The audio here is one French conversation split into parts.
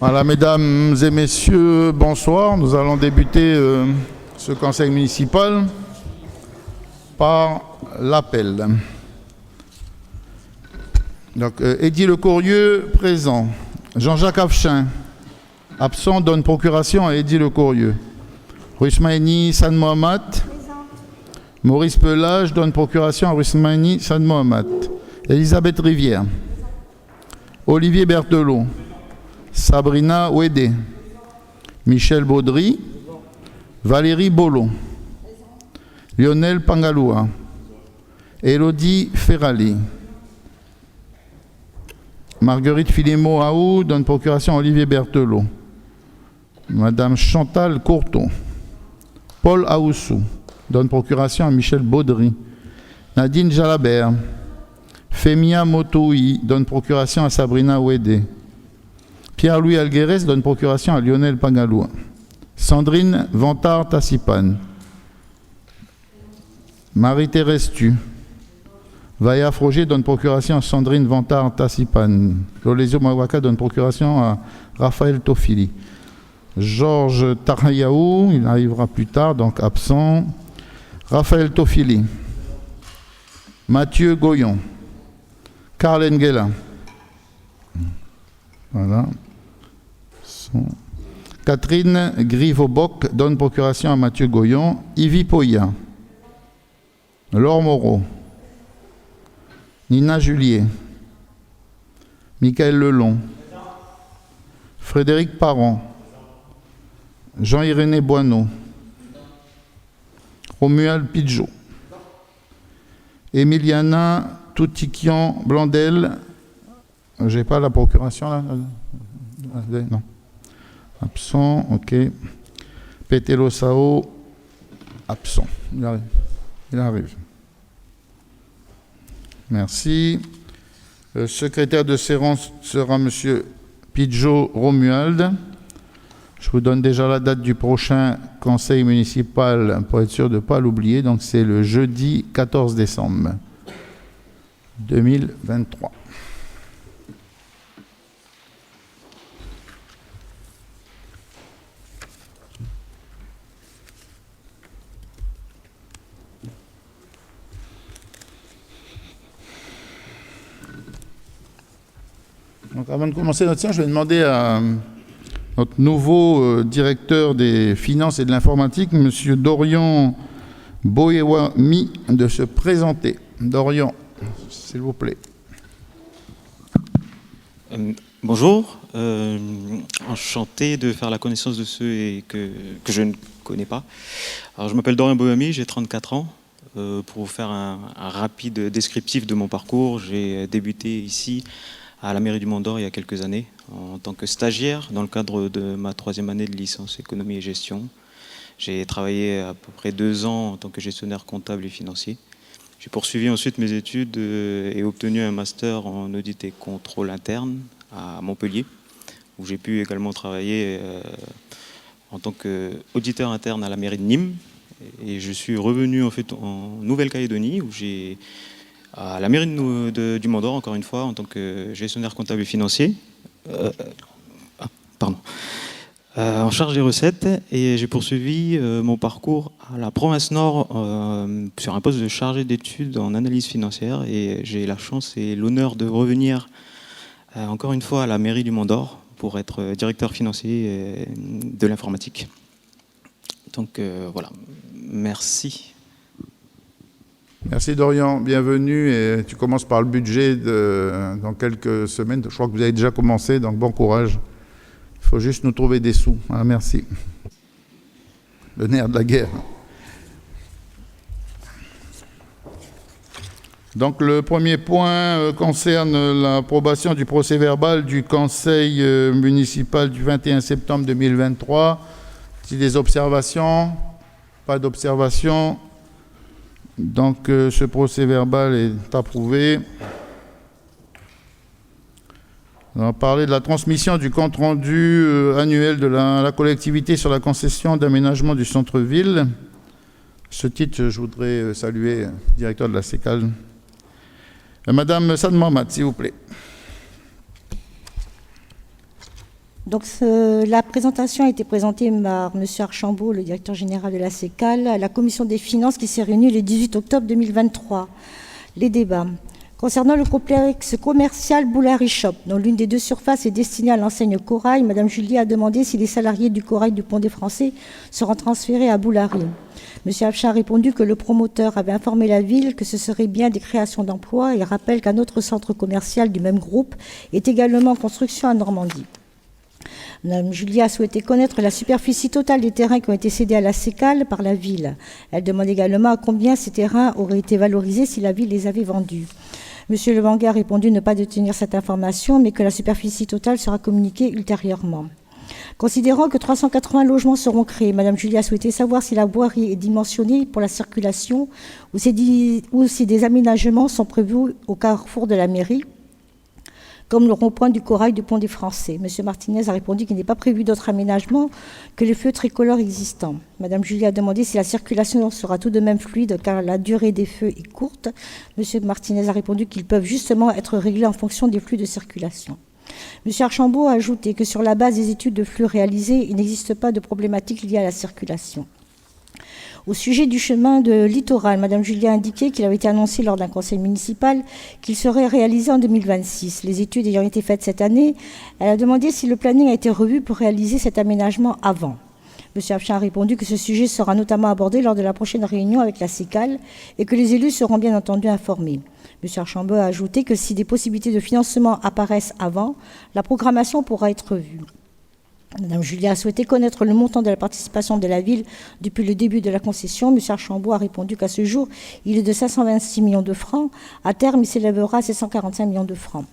Voilà, mesdames et messieurs, bonsoir. Nous allons débuter ce conseil municipal par l'appel. Donc, Eddy Le Courrieux, présent. Jean-Jacques Afchin, absent, donne procuration à Eddy Le Courrieux. Rusmaini San Mohamed, Maurice Pelage, donne procuration à Rusmaini San Mohamed. Elisabeth Rivière, Olivier Berthelot, Sabrina Ouédé, Michel Baudry, Valérie Bolo, Lionel Pangaloua, Élodie Ferrali, Marguerite Filemo-Aou donne procuration à Olivier Berthelot, Madame Chantal Courton, Paul Aoussou donne procuration à Michel Baudry, Nadine Jalabert, Femia Motoui donne procuration à Sabrina Ouédé, Pierre-Louis Alguérès donne procuration à Lionel Pangaloua. Sandrine Vantard-Tassipane. Marie-Thérèse Tu. Vaya Froger donne procuration à Sandrine Vantard-Tassipane. Lolesio Mawaka donne procuration à Raphaël Tofili. Georges Tarayaou, il arrivera plus tard, donc absent. Raphaël Tofili. Mathieu Goyon. Karl Engela. Voilà. Catherine Griveauboc donne procuration à Mathieu Goyon. Yvi Poya. Laure Moreau. Nina Julier. Michael Lelon. Frédéric Parent. Jean-Iréné Boineau. Romuald Pidgeot. Emiliana Toutiquian Blandel. J'ai pas la procuration là. Non. Absent, ok. Pételo Sao, absent. Il arrive. Merci. Le secrétaire de séance sera M. Pidgeot Romuald. Je vous donne déjà la date du prochain conseil municipal pour être sûr de ne pas l'oublier. Donc c'est le jeudi 14 décembre 2023. Donc avant de commencer notre séance, je vais demander à notre nouveau directeur des finances et de l'informatique, M. Dorian Boewami, de se présenter. Dorian, s'il vous plaît. Bonjour, enchanté de faire la connaissance de ceux que je ne connais pas. Alors, je m'appelle Dorian Boewami, j'ai 34 ans. Pour vous faire un rapide descriptif de mon parcours, j'ai débuté ici à la mairie du Mont-d'Or il y a quelques années en tant que stagiaire dans le cadre de ma 3e année de licence économie et gestion. J'ai travaillé à peu près 2 ans en tant que gestionnaire comptable et financier. J'ai poursuivi ensuite mes études et obtenu un master en audit et contrôle interne à Montpellier, où j'ai pu également travailler en tant qu'auditeur interne à la mairie de Nîmes. Et je suis revenu en fait en Nouvelle-Calédonie, où j'ai à la mairie du Mont-d'Or, encore une fois, en tant que gestionnaire comptable et financier, en charge des recettes, et j'ai poursuivi mon parcours à la province Nord sur un poste de chargé d'études en analyse financière, et j'ai la chance et l'honneur de revenir encore une fois à la mairie du Mont-d'Or pour être directeur financier de l'informatique. Donc voilà, merci. Merci Dorian, bienvenue. Et tu commences par le budget dans quelques semaines. Je crois que vous avez déjà commencé, donc bon courage. Il faut juste nous trouver des sous. Ah, merci. Le nerf de la guerre. Donc le premier point concerne l'approbation du procès-verbal du conseil municipal du 21 septembre 2023. Si des observations? Pas d'observations. Donc, ce procès-verbal est approuvé. On va parler de la transmission du compte-rendu annuel de la collectivité sur la concession d'aménagement du centre-ville. À ce titre, je voudrais saluer le directeur de la CECAL. Madame San Mohamed, s'il vous plaît. Donc, la présentation a été présentée par M. Archambault, le directeur général de la CECAL, à la commission des finances qui s'est réunie le 18 octobre 2023. Les débats. Concernant le complexe commercial Boulari Shop, dont l'une des deux surfaces est destinée à l'enseigne Corail, Mme Julie a demandé si les salariés du Corail du Pont des Français seront transférés à Boulari. M. Afcha a répondu que le promoteur avait informé la ville que ce serait bien des créations d'emplois et rappelle qu'un autre centre commercial du même groupe est également en construction à Normandie. Mme Julie a souhaité connaître la superficie totale des terrains qui ont été cédés à la CECAL par la ville. Elle demande également à combien ces terrains auraient été valorisés si la ville les avait vendus. M. Levanga a répondu ne pas détenir cette information, mais que la superficie totale sera communiquée ultérieurement. Considérant que 380 logements seront créés, Mme Julie a souhaité savoir si la voirie est dimensionnée pour la circulation ou si des aménagements sont prévus au carrefour de la mairie, comme le rond-point du Corail du Pont des Français. M. Martinez a répondu qu'il n'est pas prévu d'autres aménagements que les feux tricolores existants. Mme Julie a demandé si la circulation sera tout de même fluide car la durée des feux est courte. M. Martinez a répondu qu'ils peuvent justement être réglés en fonction des flux de circulation. M. Archambault a ajouté que sur la base des études de flux réalisées, il n'existe pas de problématique liée à la circulation. Au sujet du chemin de littoral, Mme Julie a indiqué qu'il avait été annoncé lors d'un conseil municipal qu'il serait réalisé en 2026. Les études ayant été faites cette année, elle a demandé si le planning a été revu pour réaliser cet aménagement avant. M. Afcha a répondu que ce sujet sera notamment abordé lors de la prochaine réunion avec la CECAL et que les élus seront bien entendu informés. M. Archambault a ajouté que si des possibilités de financement apparaissent avant, la programmation pourra être revue. Mme Julie a souhaité connaître le montant de la participation de la ville depuis le début de la concession. M. Archambault a répondu qu'à ce jour, il est de 526 millions de francs. À terme, il s'élèvera à 745 millions de francs.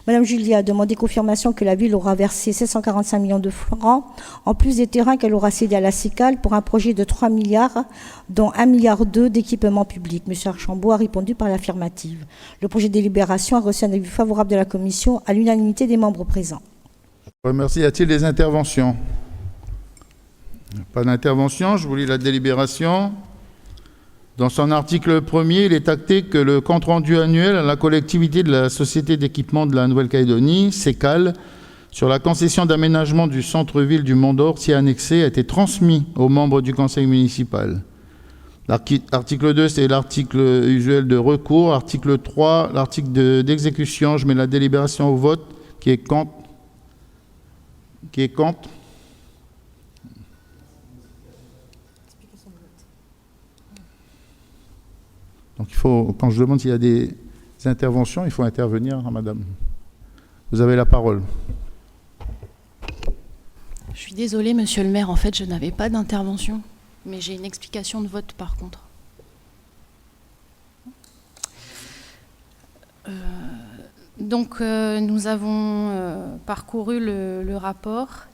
Mme Julie a demandé confirmation que la ville aura versé 745 millions de francs, en plus des terrains qu'elle aura cédés à la CECAL pour un projet de 3 milliards, dont 1,2 milliard d'équipements publics. M. Archambault a répondu par l'affirmative. Le projet de délibération a reçu un avis favorable de la commission à l'unanimité des membres présents. Merci. Y a-t-il des interventions? Pas d'intervention. Je vous lis la délibération. Dans son article 1er, il est acté que le compte-rendu annuel à la collectivité de la Société d'équipement de la Nouvelle-Calédonie, CECAL, sur la concession d'aménagement du centre-ville du Mont-d'Or, si annexé, a été transmis aux membres du conseil municipal. L'article 2, c'est l'article usuel de recours. Article 3, l'article d'exécution. Je mets la délibération au vote. Qui est contre? Qui est contre? Donc il faut, quand je demande s'il y a des interventions, il faut intervenir, hein, madame. Vous avez la parole. Je suis désolée, monsieur le maire, en fait, je n'avais pas d'intervention, mais j'ai une explication de vote par contre. Nous avons parcouru le rapport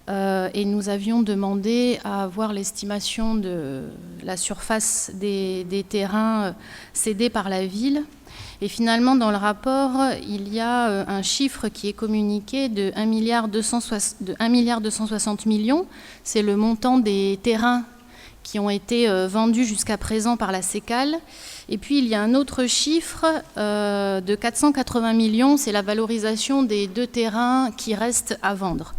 et nous avions demandé à avoir l'estimation de la surface des terrains cédés par la ville. Et finalement, dans le rapport, il y a un chiffre qui est communiqué de 1,260 milliard. C'est le montant des terrains qui ont été vendus jusqu'à présent par la CECAL. Et puis, il y a un autre chiffre de 480 millions, c'est la valorisation des 2 terrains qui restent à vendre.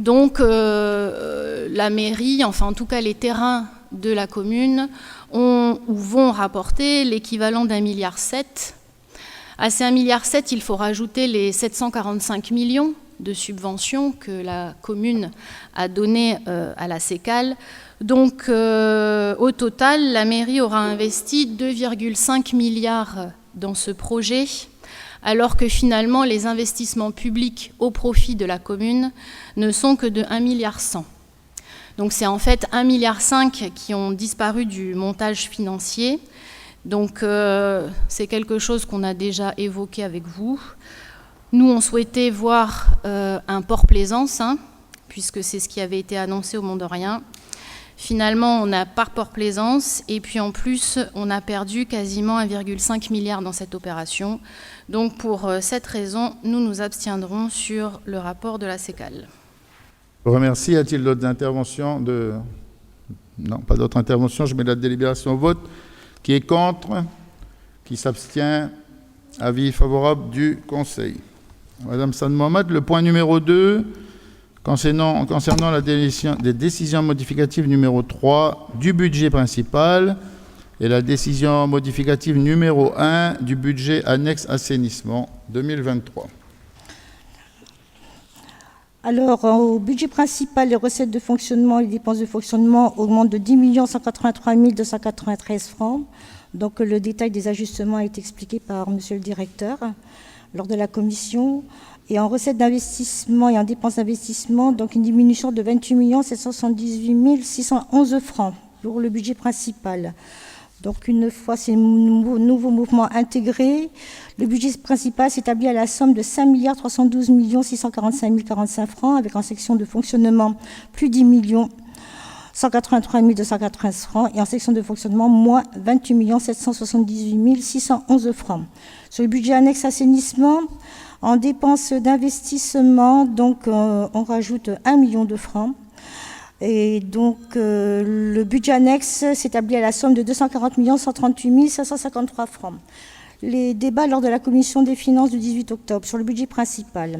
Donc, la mairie, enfin en tout cas les terrains de la commune, vont rapporter l'équivalent d'1,7 milliard. À ces 1,7 milliard, il faut rajouter les 745 millions de subventions que la commune a données à la CECAL. Donc, au total, la mairie aura investi 2,5 milliards dans ce projet, alors que finalement, les investissements publics au profit de la commune ne sont que de 1,1 milliard. Donc, c'est en fait 1,5 milliard qui ont disparu du montage financier. Donc, c'est quelque chose qu'on a déjà évoqué avec vous. Nous, on souhaitait voir un port Plaisance, puisque c'est ce qui avait été annoncé au Mont-d'Orien. Finalement, on n'a pas port Plaisance, et puis en plus, on a perdu quasiment 1,5 milliard dans cette opération. Donc, pour cette raison, nous nous abstiendrons sur le rapport de la CECAL. Je vous remercie. Y a-t-il d'autres interventions Non, pas d'autres interventions. Je mets la délibération au vote. Qui est contre? Qui s'abstient? Avis favorable du Conseil. Madame San Mohamed, le point numéro 2, Concernant des décisions modificatives numéro 3 du budget principal et la décision modificative numéro 1 du budget annexe assainissement 2023. Alors, au budget principal, les recettes de fonctionnement et les dépenses de fonctionnement augmentent de 10 183 293 francs. Donc, le détail des ajustements est expliqué par Monsieur le directeur lors de la commission. Et en recettes d'investissement et en dépenses d'investissement, donc une diminution de 28 778 611 francs pour le budget principal. Donc, une fois ces nouveaux mouvements intégrés, le budget principal s'établit à la somme de 5 312 645 045 francs, avec en section de fonctionnement plus 10 183 293 francs et en section de fonctionnement moins 28 778 611 francs. Sur le budget annexe assainissement, en dépenses d'investissement, donc on rajoute 1 million de francs. Et donc, le budget annexe s'établit à la somme de 240 138 553 francs. Les débats lors de la commission des finances du 18 octobre sur le budget principal.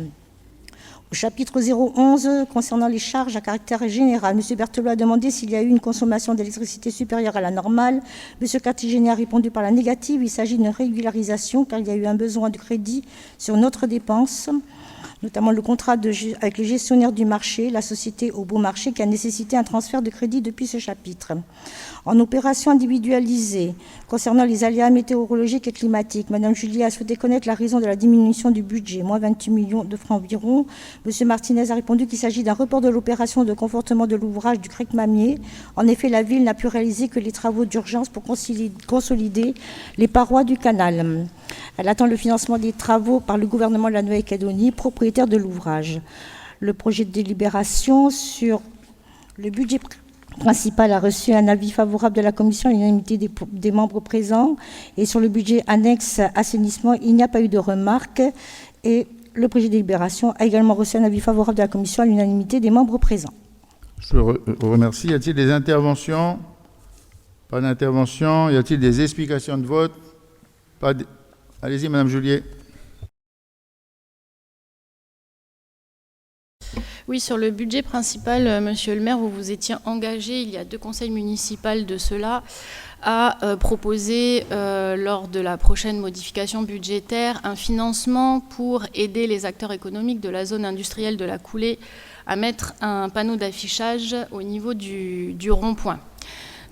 Au chapitre 011, concernant les charges à caractère général, M. Berthelot a demandé s'il y a eu une consommation d'électricité supérieure à la normale. M. Cartigénie a répondu par la négative. Il s'agit d'une régularisation car il y a eu un besoin de crédit sur notre dépense, notamment le contrat avec le gestionnaire du marché, la société Au Beau Marché, qui a nécessité un transfert de crédit depuis ce chapitre. En opération individualisée, concernant les aléas météorologiques et climatiques, Mme Juliet a souhaité connaître la raison de la diminution du budget, moins 28 millions de francs environ. M. Martinez a répondu qu'il s'agit d'un report de l'opération de confortement de l'ouvrage du Crec-Mamier. En effet, la ville n'a pu réaliser que les travaux d'urgence pour consolider les parois du canal. Elle attend le financement des travaux par le gouvernement de la Nouvelle-Calédonie, propriétaire de l'ouvrage. Le projet de délibération sur le budget principal a reçu un avis favorable de la commission à l'unanimité des membres présents. Et sur le budget annexe assainissement, il n'y a pas eu de remarques. Et le projet de délibération a également reçu un avis favorable de la commission à l'unanimité des membres présents. Je vous remercie. Y a-t-il des interventions? Pas d'intervention. Y a-t-il des explications de vote? Pas de... Allez-y, Madame Juliet. Oui, sur le budget principal, Monsieur le maire, vous vous étiez engagé, il y a 2 conseils municipaux de cela, à proposer, lors de la prochaine modification budgétaire, un financement pour aider les acteurs économiques de la zone industrielle de la Coulée à mettre un panneau d'affichage au niveau du rond-point.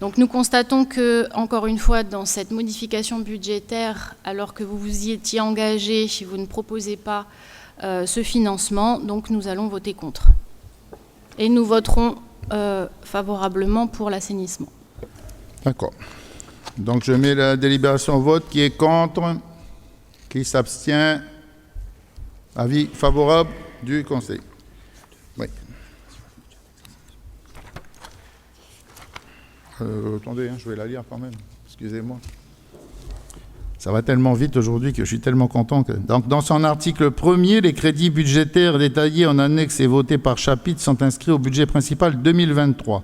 Donc nous constatons que, encore une fois, dans cette modification budgétaire, alors que vous vous y étiez engagé, vous ne proposez pas ce financement, donc nous allons voter contre. Et nous voterons favorablement pour l'assainissement. D'accord. Donc je mets la délibération au vote. Qui est contre? Qui s'abstient? Avis favorable du Conseil. Oui. Attendez, je vais la lire quand même. Excusez-moi. Ça va tellement vite aujourd'hui que je suis tellement content que... Donc, dans son article 1er, les crédits budgétaires détaillés en annexe et votés par chapitre sont inscrits au budget principal 2023.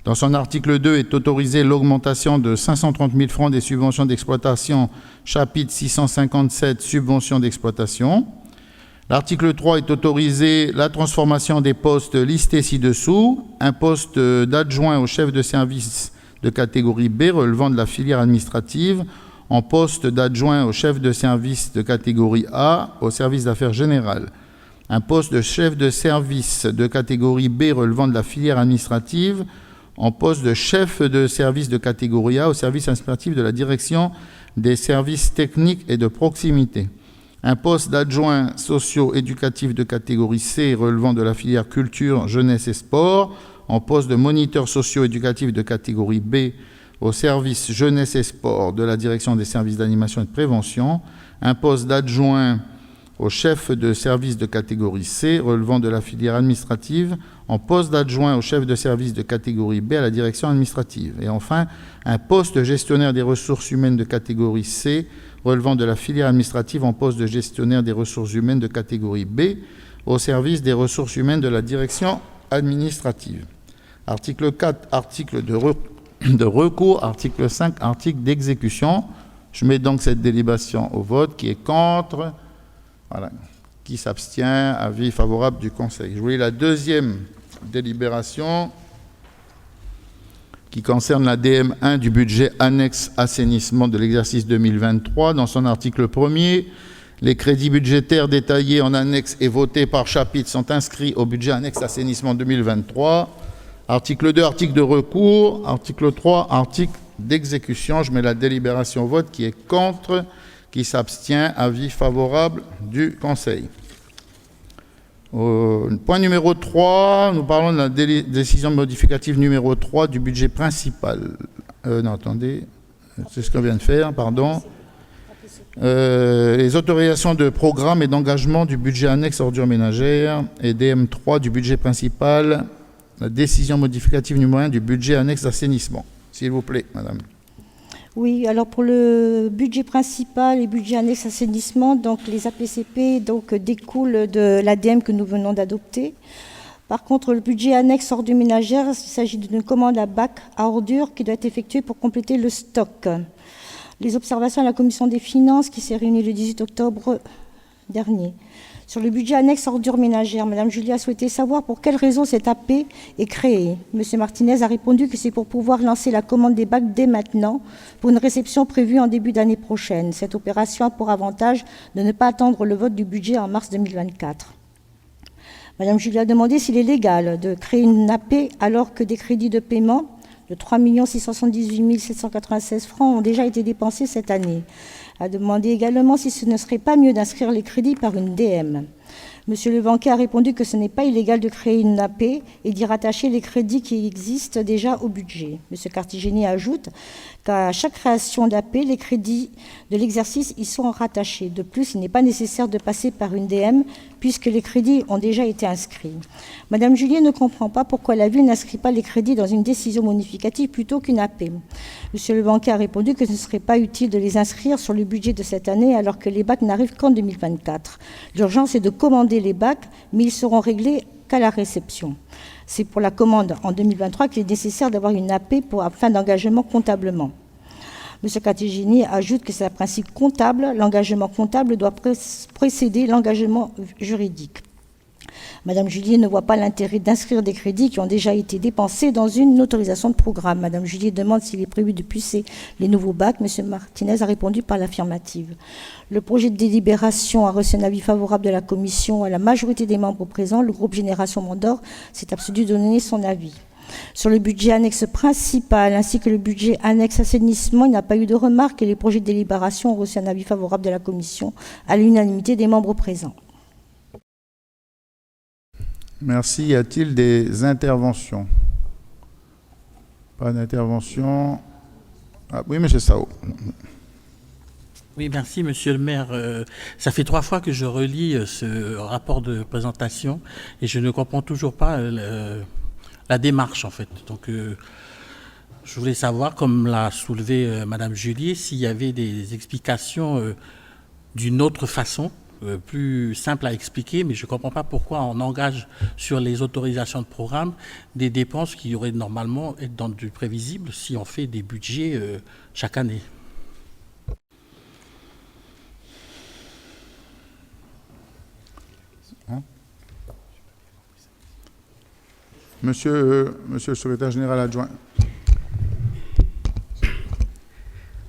Dans son article 2 est autorisée l'augmentation de 530 000 francs des subventions d'exploitation, chapitre 657, subventions d'exploitation. L'article 3 est autorisé la transformation des postes listés ci-dessous, un poste d'adjoint au chef de service de catégorie B relevant de la filière administrative, en poste d'adjoint au chef de service de catégorie A au service d'affaires générales, un poste de chef de service de catégorie B relevant de la filière administrative, en poste de chef de service de catégorie A au service administratif de la direction des services techniques et de proximité, un poste d'adjoint socio-éducatif de catégorie C relevant de la filière culture, jeunesse et sport, en poste de moniteur socio-éducatif de catégorie B au service jeunesse et sport de la direction des services d'animation et de prévention, un poste d'adjoint au chef de service de catégorie C relevant de la filière administrative, en poste d'adjoint au chef de service de catégorie B à la direction administrative. Et enfin, un poste de gestionnaire des ressources humaines de catégorie C relevant de la filière administrative en poste de gestionnaire des ressources humaines de catégorie B au service des ressources humaines de la direction administrative. Article 4, article de recours, article 5, article d'exécution. Je mets donc cette délibération au vote. Qui est contre? Voilà. Qui s'abstient? Avis favorable du Conseil. Je voulais la deuxième délibération qui concerne la DM1 du budget annexe assainissement de l'exercice 2023. Dans son article 1er, les crédits budgétaires détaillés en annexe et votés par chapitre sont inscrits au budget annexe assainissement 2023. Article 2, article de recours. Article 3, article d'exécution. Je mets la délibération au vote. Qui est contre? Qui s'abstient? Avis favorable du Conseil. Point numéro 3, nous parlons de la décision modificative numéro 3 du budget principal. Non, attendez, c'est ce qu'on vient de faire, pardon. Les autorisations de programme et d'engagement du budget annexe ordures ménagères et DM3 du budget principal, la décision modificative numéro 1 du budget annexe assainissement. S'il vous plaît, madame. Oui, alors pour le budget principal et budget annexe assainissement, donc les APCP découlent de l'ADM que nous venons d'adopter. Par contre, le budget annexe ordures ménagères, il s'agit d'une commande à bac à ordures qui doit être effectuée pour compléter le stock. Les observations à la Commission des finances qui s'est réunie le 18 octobre dernier. Sur le budget annexe ordures ménagères, Mme Julie a souhaité savoir pour quelle raison cette AP est créée. M. Martinez a répondu que c'est pour pouvoir lancer la commande des bacs dès maintenant pour une réception prévue en début d'année prochaine. Cette opération a pour avantage de ne pas attendre le vote du budget en mars 2024. Mme Julie a demandé s'il est légal de créer une AP alors que des crédits de paiement de 3 678 796 francs ont déjà été dépensés cette année. A demandé également si ce ne serait pas mieux d'inscrire les crédits par une DM. Monsieur le banquier a répondu que ce n'est pas illégal de créer une AP et d'y rattacher les crédits qui existent déjà au budget. Monsieur Cartigeni ajoute qu'à chaque création d'AP, les crédits de l'exercice y sont rattachés. De plus, il n'est pas nécessaire de passer par une DM puisque les crédits ont déjà été inscrits. Madame Julier ne comprend pas pourquoi la ville n'inscrit pas les crédits dans une décision modificative plutôt qu'une AP. Monsieur le banquier a répondu que ce ne serait pas utile de les inscrire sur le budget de cette année alors que les bacs n'arrivent qu'en 2024. L'urgence est de commander les bacs, mais ils seront réglés qu'à la réception. C'est pour la commande en 2023 qu'il est nécessaire d'avoir une AP afin d'engagement comptablement. M. Catigini ajoute que c'est un principe comptable. L'engagement comptable doit précéder l'engagement juridique. Madame Julier ne voit pas l'intérêt d'inscrire des crédits qui ont déjà été dépensés dans une autorisation de programme. Madame Julier demande s'il est prévu de pucer les nouveaux bacs. M. Martinez a répondu par l'affirmative. Le projet de délibération a reçu un avis favorable de la commission à la majorité des membres présents. Le groupe Génération Mondor s'est abstenu de donner son avis. Sur le budget annexe principal ainsi que le budget annexe assainissement, il n'y a pas eu de remarques et les projets de délibération ont reçu un avis favorable de la commission à l'unanimité des membres présents. Merci. Y a-t-il des interventions? Pas d'intervention. Ah, oui, M. Sao. Oui, merci, Monsieur le maire. Ça fait 3 fois que je relis ce rapport de présentation et je ne comprends toujours pas la démarche, en fait. Donc, je voulais savoir, comme l'a soulevé Madame Julier, s'il y avait des explications d'une autre façon, plus simple à expliquer, mais je ne comprends pas pourquoi on engage sur les autorisations de programme des dépenses qui auraient normalement être dans du prévisible si on fait des budgets chaque année. Monsieur le secrétaire général adjoint.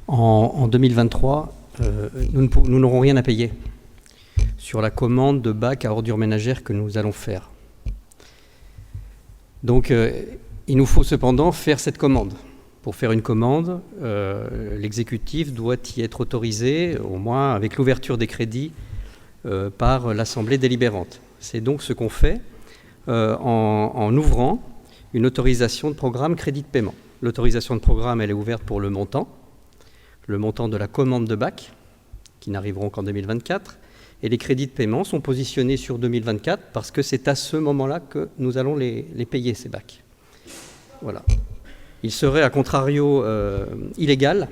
En 2023, nous n'aurons rien à payer sur la commande de bacs à ordures ménagères que nous allons faire. Donc, il nous faut cependant faire cette commande. Pour faire une commande, l'exécutif doit y être autorisé, au moins avec l'ouverture des crédits, par l'Assemblée délibérante. C'est donc ce qu'on fait en ouvrant une autorisation de programme crédit de paiement. L'autorisation de programme, elle est ouverte pour le montant de la commande de bacs, qui n'arriveront qu'en 2024, et les crédits de paiement sont positionnés sur 2024 parce que c'est à ce moment-là que nous allons les payer, ces bacs. Voilà. Il serait, à contrario, illégal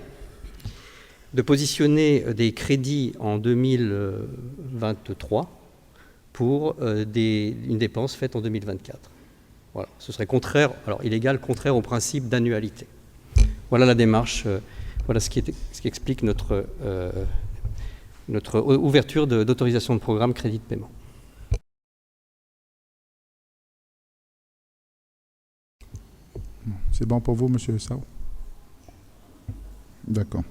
de positionner des crédits en 2023 pour une dépense faite en 2024. Voilà. Ce serait contraire, alors illégal, contraire au principe d'annualité. Voilà la démarche, voilà ce qui explique notre ouverture d'autorisation de programme crédit de paiement. C'est bon pour vous, monsieur Sao? D'accord.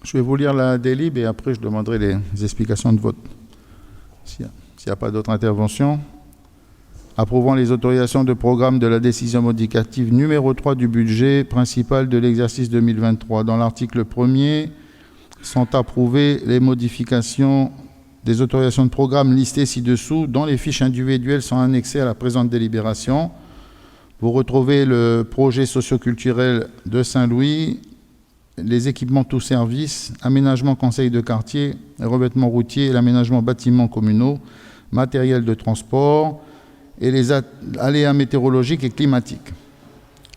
Je vais vous lire la délib et après je demanderai les explications de vote. S'il n'y a pas d'autres interventions. Approuvant les autorisations de programme de la décision modificative numéro 3 du budget principal de l'exercice 2023. Dans l'article 1er, sont approuvées les modifications des autorisations de programme listées ci-dessous, dont les fiches individuelles sont annexées à la présente délibération. Vous retrouvez le projet socioculturel de Saint-Louis, les équipements tous services, aménagement conseil de quartier, revêtement routier, l'aménagement bâtiments communaux, matériel de transport et les aléas météorologiques et climatiques.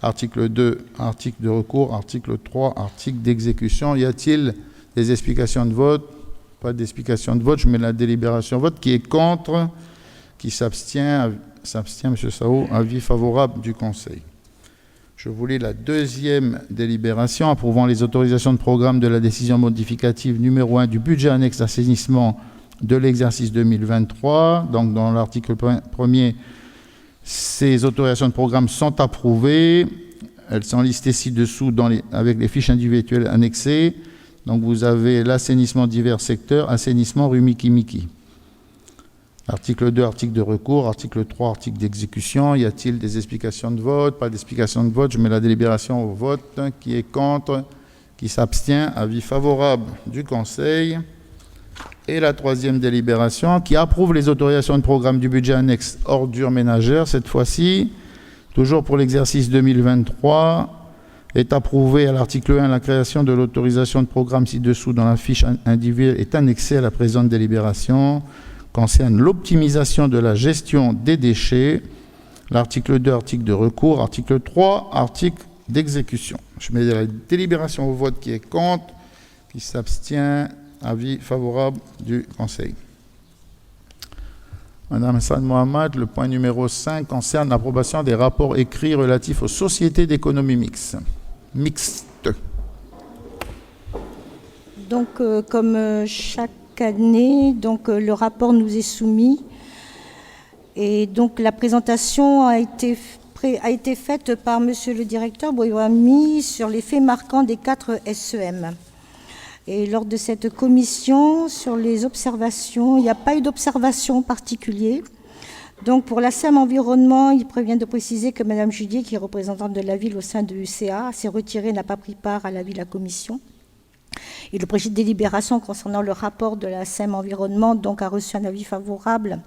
Article 2, article de recours, article 3, article d'exécution. Y a-t-il des explications de vote? Pas d'explication de vote. Je mets la délibération au vote. Qui est contre? Qui s'abstient? S'abstient, M. Sao. Avis favorable du Conseil. Je vous lis la deuxième délibération approuvant les autorisations de programme de la décision modificative numéro 1 du budget annexe d'assainissement de l'exercice 2023. Donc, dans l'article 1er, ces autorisations de programme sont approuvées. Elles sont listées ci-dessous avec les fiches individuelles annexées. Donc, vous avez l'assainissement divers secteurs, assainissement rue Miki-Miki. Article 2, article de recours. Article 3, article d'exécution. Y a-t-il des explications de vote? Pas d'explications de vote. Je mets la délibération au vote. Qui est contre? Qui s'abstient? Avis favorable du Conseil. Et la troisième délibération qui approuve les autorisations de programme du budget annexe ordures ménagères, cette fois-ci, toujours pour l'exercice 2023, est approuvée à l'article 1 la création de l'autorisation de programme ci-dessous dans la fiche individuelle est annexée à la présente délibération, concerne l'optimisation de la gestion des déchets, l'article 2, article de recours, article 3, article d'exécution. Je mets la délibération au vote. Qui est contre, qui s'abstient. Avis favorable du Conseil. Madame Hassan Mohamed, le point numéro 5 concerne l'approbation des rapports écrits relatifs aux sociétés d'économie mixte. Donc, comme chaque année, donc, le rapport nous est soumis. Et donc, la présentation a été faite par Monsieur le directeur Boyoami sur les faits marquants des 4 SEM. Et lors de cette commission, sur les observations, il n'y a pas eu d'observation particulière. Donc pour la SEM Environnement, il prévient de préciser que Mme Judier, qui est représentante de la ville au sein de l'UCA, s'est retirée et n'a pas pris part à l'avis de la commission. Et le projet de délibération concernant le rapport de la SEM Environnement donc, a reçu un avis favorable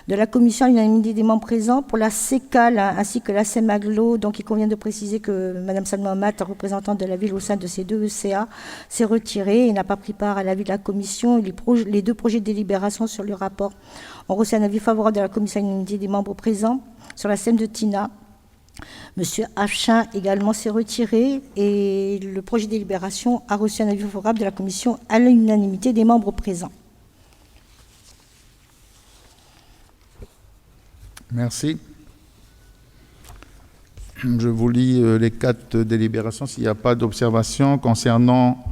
de la commission à l'unanimité des membres présents. Pour la CECAL ainsi que la SEM Aglo, donc il convient de préciser que Mme Salma Amat, représentante de la ville au sein de ces deux ECA, s'est retirée et n'a pas pris part à l'avis de la commission. Les deux projets de délibération sur le rapport ont reçu un avis favorable de la commission à l'unanimité des membres présents. Sur la SEM de Tina, M. Hachin également s'est retiré et le projet de délibération a reçu un avis favorable de la commission à l'unanimité des membres présents. Merci. Je vous lis les 4 délibérations s'il n'y a pas d'observation concernant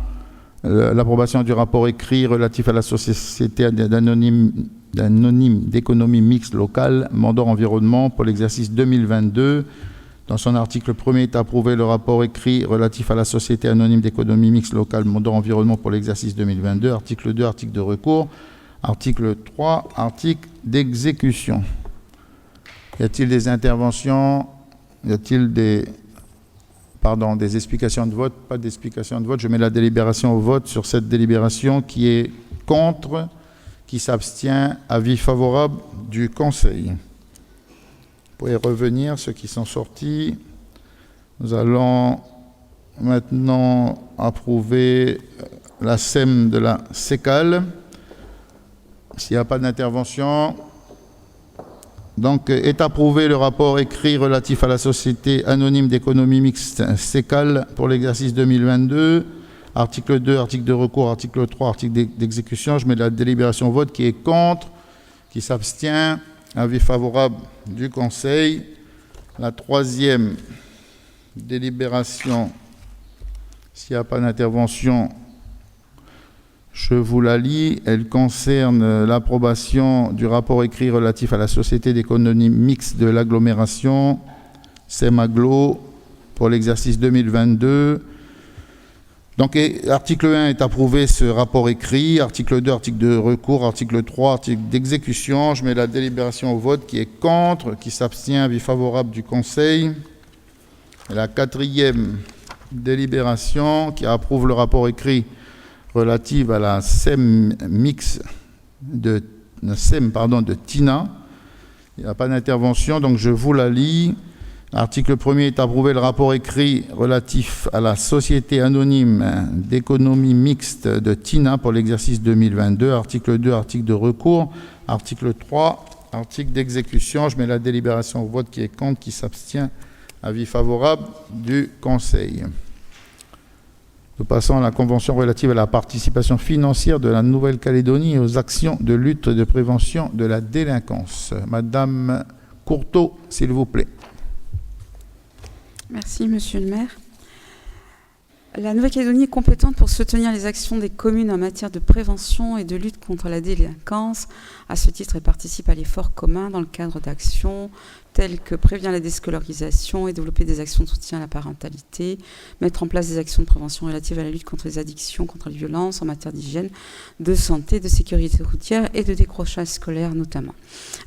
l'approbation du rapport écrit relatif à la société d'anonyme d'économie mixte locale, Mandor Environnement, pour l'exercice 2022. Dans son article 1er est approuvé le rapport écrit relatif à la société anonyme d'économie mixte locale, Mandor Environnement, pour l'exercice 2022. Article 2, article de recours. Article 3, article d'exécution. Y a-t-il des interventions? Y a-t-il des explications de vote? Pas d'explications de vote. Je mets la délibération au vote sur cette délibération. Qui est contre? Qui s'abstient? Avis favorable du Conseil. Vous pouvez revenir, ceux qui sont sortis. Nous allons maintenant approuver la SEM de la CECAL. S'il n'y a pas d'intervention... Donc, est approuvé le rapport écrit relatif à la société anonyme d'économie mixte CECAL pour l'exercice 2022. Article 2, article de recours, article 3, article d'exécution. Je mets la délibération au vote. Qui est contre? Qui s'abstient? Avis favorable du Conseil. La troisième délibération, s'il n'y a pas d'intervention, Je vous la lis. Elle concerne l'approbation du rapport écrit relatif à la Société d'économie mixte de l'agglomération, SEMAGLO, pour l'exercice 2022. Donc, article 1 est approuvé, ce rapport écrit. Article 2, article de recours. Article 3, article d'exécution. Je mets la délibération au vote. Qui est contre? Qui s'abstient? Avis favorable du Conseil. Et la 4e délibération qui approuve le rapport écrit relatif à la SEM de Tina. Il n'y a pas d'intervention, donc je vous la lis. Article 1er est approuvé le rapport écrit relatif à la Société anonyme d'économie mixte de Tina pour l'exercice 2022. Article 2, article de recours. Article 3, article d'exécution. Je mets la délibération au vote. Qui est contre? Qui s'abstient? Avis favorable du Conseil. Nous passons à la Convention relative à la participation financière de la Nouvelle-Calédonie et aux actions de lutte et de prévention de la délinquance. Madame Courteau, s'il vous plaît. Merci, Monsieur le maire. La Nouvelle-Calédonie est compétente pour soutenir les actions des communes en matière de prévention et de lutte contre la délinquance. À ce titre, elle participe à l'effort commun dans le cadre d'actions telles que prévenir la déscolarisation et développer des actions de soutien à la parentalité, mettre en place des actions de prévention relatives à la lutte contre les addictions, contre les violences, en matière d'hygiène, de santé, de sécurité routière et de décrochage scolaire notamment.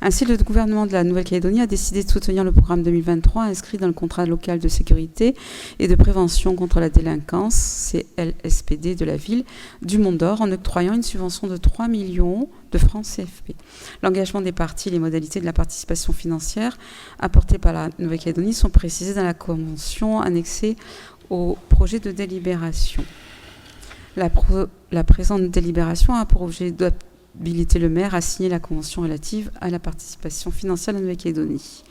Ainsi, le gouvernement de la Nouvelle-Calédonie a décidé de soutenir le programme 2023 inscrit dans le contrat local de sécurité et de prévention contre la délinquance, CLSPD, de la ville du Mont-d'Or en octroyant une subvention de 3 millions de francs CFP. L'engagement des parties et les modalités de la participation financière apportée par la Nouvelle-Calédonie sont précisées dans la convention annexée au projet de délibération. La présente délibération a pour objet d'habiliter le maire à signer la convention relative à la participation financière de la Nouvelle-Calédonie.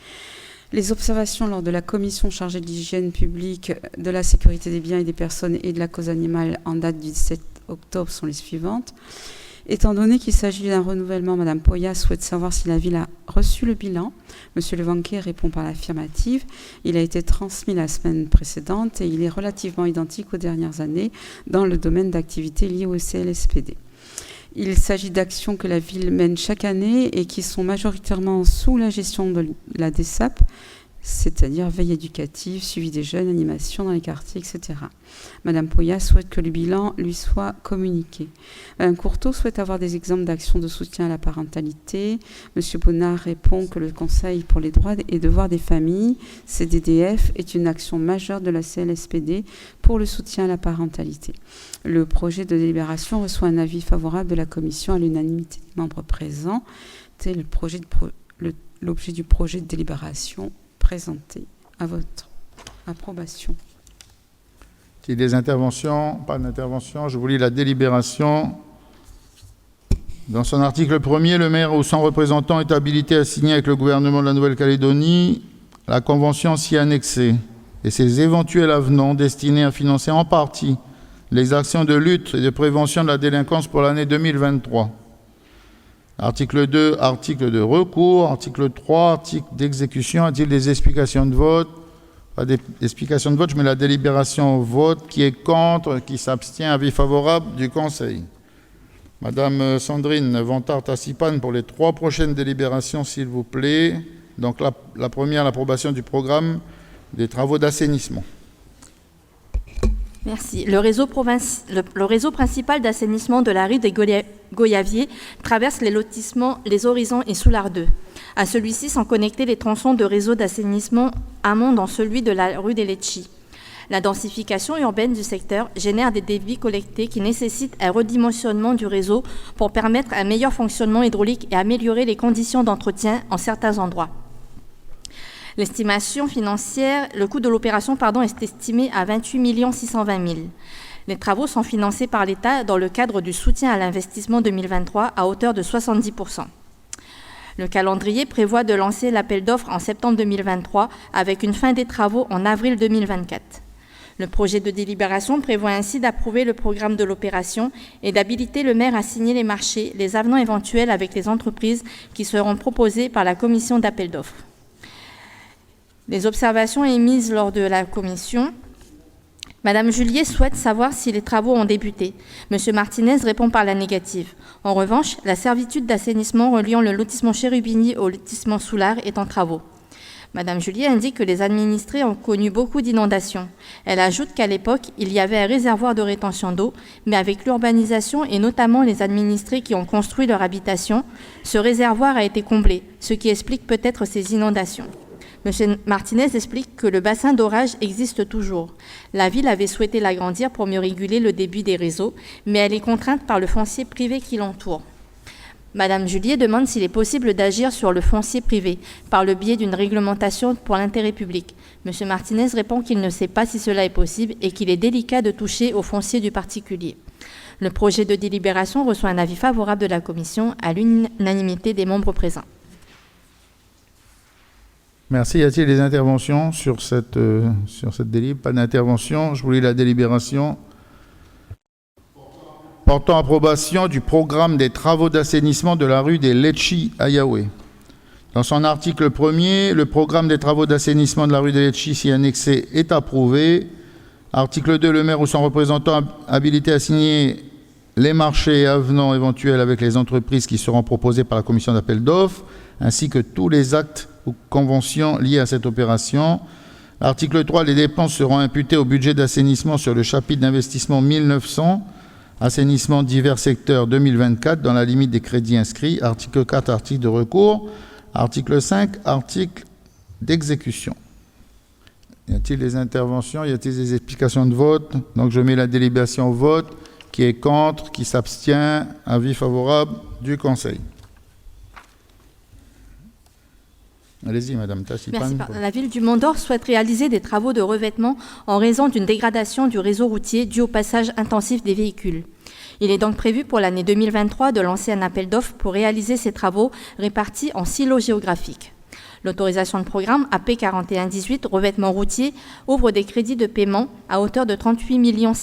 Les observations lors de la commission chargée de l'hygiène publique, de la sécurité des biens et des personnes et de la cause animale en date du 17 octobre sont les suivantes. Étant donné qu'il s'agit d'un renouvellement, Madame Poya souhaite savoir si la ville a reçu le bilan. Monsieur Levanquet répond par l'affirmative. Il a été transmis la semaine précédente et il est relativement identique aux dernières années dans le domaine d'activité lié au CLSPD. Il s'agit d'actions que la ville mène chaque année et qui sont majoritairement sous la gestion de la DESAP, c'est-à-dire veille éducative, suivi des jeunes, animation dans les quartiers, etc. Madame Poya souhaite que le bilan lui soit communiqué. Madame Courteau souhaite avoir des exemples d'actions de soutien à la parentalité. Monsieur Bonnard répond que le Conseil pour les droits et devoirs des familles, CDDF, est une action majeure de la CLSPD pour le soutien à la parentalité. Le projet de délibération reçoit un avis favorable de la Commission à l'unanimité des membres présents. C'est l'objet du projet de délibération présenté à votre approbation. Si des interventions, pas d'intervention, je vous lis la délibération. Dans son article 1er, le maire ou son représentant est habilité à signer avec le gouvernement de la Nouvelle-Calédonie la convention s'y annexée et ses éventuels avenants destinés à financer en partie les actions de lutte et de prévention de la délinquance pour l'année 2023. Article 2, article de recours. Article 3, article d'exécution. A-t-il des explications de vote? Pas d'explications de vote. Je mets la délibération au vote. Qui est contre? Qui s'abstient? Avis favorable du Conseil. Madame Sandrine Vantard-Tassipane pour les 3 prochaines délibérations, s'il vous plaît. Donc la première, l'approbation du programme des travaux d'assainissement. Merci. Le réseau principal d'assainissement de la rue des Goyaviers traverse les lotissements Les Horizons et Soulard 2. À celui-ci sont connectés les tronçons de réseau d'assainissement amont dans celui de la rue des Letchis. La densification urbaine du secteur génère des débits collectés qui nécessitent un redimensionnement du réseau pour permettre un meilleur fonctionnement hydraulique et améliorer les conditions d'entretien en certains endroits. L'estimation financière, le coût de l'opération est estimé à 28 620 000. Les travaux sont financés par l'État dans le cadre du soutien à l'investissement 2023 à hauteur de 70%. Le calendrier prévoit de lancer l'appel d'offres en septembre 2023 avec une fin des travaux en avril 2024. Le projet de délibération prévoit ainsi d'approuver le programme de l'opération et d'habiliter le maire à signer les marchés, les avenants éventuels avec les entreprises qui seront proposés par la commission d'appel d'offres. Les observations émises lors de la commission Madame Julier souhaite savoir si les travaux ont débuté. Monsieur Martinez répond par la négative. En revanche, la servitude d'assainissement reliant le lotissement Chérubini au lotissement Soulard est en travaux. Madame Julier indique que les administrés ont connu beaucoup d'inondations. Elle ajoute qu'à l'époque, il y avait un réservoir de rétention d'eau, mais avec l'urbanisation et notamment les administrés qui ont construit leur habitation, ce réservoir a été comblé, ce qui explique peut-être ces inondations. M. Martinez explique que le bassin d'orage existe toujours. La ville avait souhaité l'agrandir pour mieux réguler le débit des réseaux, mais elle est contrainte par le foncier privé qui l'entoure. Madame Julier demande s'il est possible d'agir sur le foncier privé par le biais d'une réglementation pour l'intérêt public. M. Martinez répond qu'il ne sait pas si cela est possible et qu'il est délicat de toucher au foncier du particulier. Le projet de délibération reçoit un avis favorable de la Commission à l'unanimité des membres présents. Merci. Y a-t-il des interventions sur cette délib? Pas d'intervention. Je vous lis la délibération. Portant approbation du programme des travaux d'assainissement de la rue des Letchi à Yahweh. Dans son article 1er, le programme des travaux d'assainissement de la rue des Letchi s'y annexé est approuvé. Article 2, le maire ou son représentant habilité à signer les marchés et avenants éventuels avec les entreprises qui seront proposées par la commission d'appel d'offres, ainsi que tous les actes ou conventions liées à cette opération. Article 3, les dépenses seront imputées au budget d'assainissement sur le chapitre d'investissement 1900, assainissement divers secteurs 2024, dans la limite des crédits inscrits. Article 4, article de recours. Article 5, article d'exécution. Y a-t-il des interventions? Y a-t-il des explications de vote? Donc je mets la délibération au vote. Qui est contre? Qui s'abstient? Avis favorable du Conseil. Allez-y, Madame Tassipane. Merci. La ville du Mont-d'Or souhaite réaliser des travaux de revêtement en raison d'une dégradation du réseau routier due au passage intensif des véhicules. Il est donc prévu pour l'année 2023 de lancer un appel d'offres pour réaliser ces travaux répartis en silos géographiques. L'autorisation de programme AP 4118, revêtement routier, ouvre des crédits de paiement à hauteur de 38,6 millions.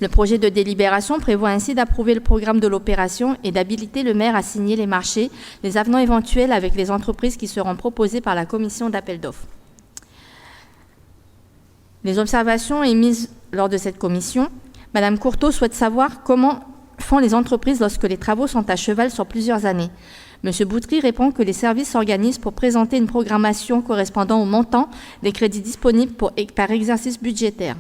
Le projet de délibération prévoit ainsi d'approuver le programme de l'opération et d'habiliter le maire à signer les marchés, les avenants éventuels avec les entreprises qui seront proposées par la commission d'appel d'offres. Les observations émises lors de cette commission, Madame Courteau souhaite savoir comment font les entreprises lorsque les travaux sont à cheval sur plusieurs années. Monsieur Boutry répond que les services s'organisent pour présenter une programmation correspondant au montant des crédits disponibles par exercice budgétaire.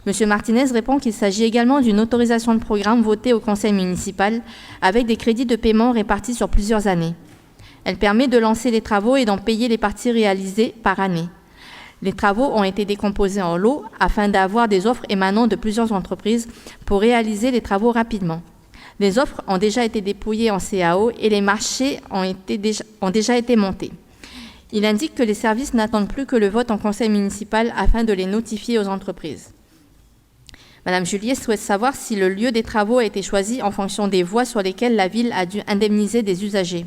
Monsieur Martinez répond qu'il s'agit également d'une autorisation de programme votée au conseil municipal avec des crédits de paiement répartis sur plusieurs années. Elle permet de lancer les travaux et d'en payer les parties réalisées par année. Les travaux ont été décomposés en lots afin d'avoir des offres émanant de plusieurs entreprises pour réaliser les travaux rapidement. Les offres ont déjà été dépouillées en CAO et les marchés ont déjà été montés. Il indique que les services n'attendent plus que le vote en conseil municipal afin de les notifier aux entreprises. Madame Julier souhaite savoir si le lieu des travaux a été choisi en fonction des voies sur lesquelles la ville a dû indemniser des usagers.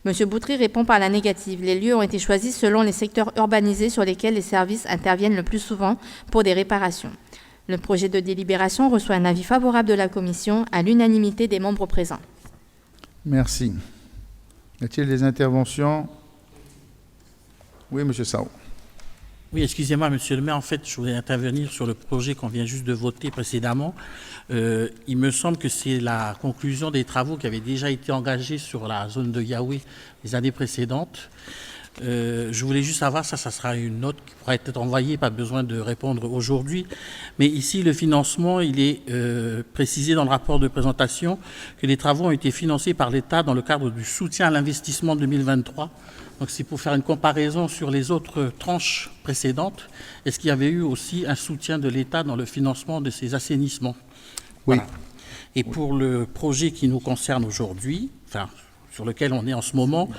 Monsieur Boutry répond par la négative. Les lieux ont été choisis selon les secteurs urbanisés sur lesquels les services interviennent le plus souvent pour des réparations. Le projet de délibération reçoit un avis favorable de la Commission à l'unanimité des membres présents. Merci. Y a-t-il des interventions? Oui, Monsieur Sao. Oui, excusez-moi, monsieur le maire, en fait, je voulais intervenir sur le projet qu'on vient juste de voter précédemment. Il me semble que c'est la conclusion des travaux qui avaient déjà été engagés sur la zone de Yahweh les années précédentes. Je voulais juste savoir, ça sera une note qui pourra être envoyée, pas besoin de répondre aujourd'hui. Mais ici, le financement, il est précisé dans le rapport de présentation que les travaux ont été financés par l'État dans le cadre du soutien à l'investissement 2023. Donc c'est pour faire une comparaison sur les autres tranches précédentes. Est-ce qu'il y avait eu aussi un soutien de l'État dans le financement de ces assainissements? Oui. Voilà. Et pour le projet qui nous concerne aujourd'hui, enfin, sur lequel on est en ce moment,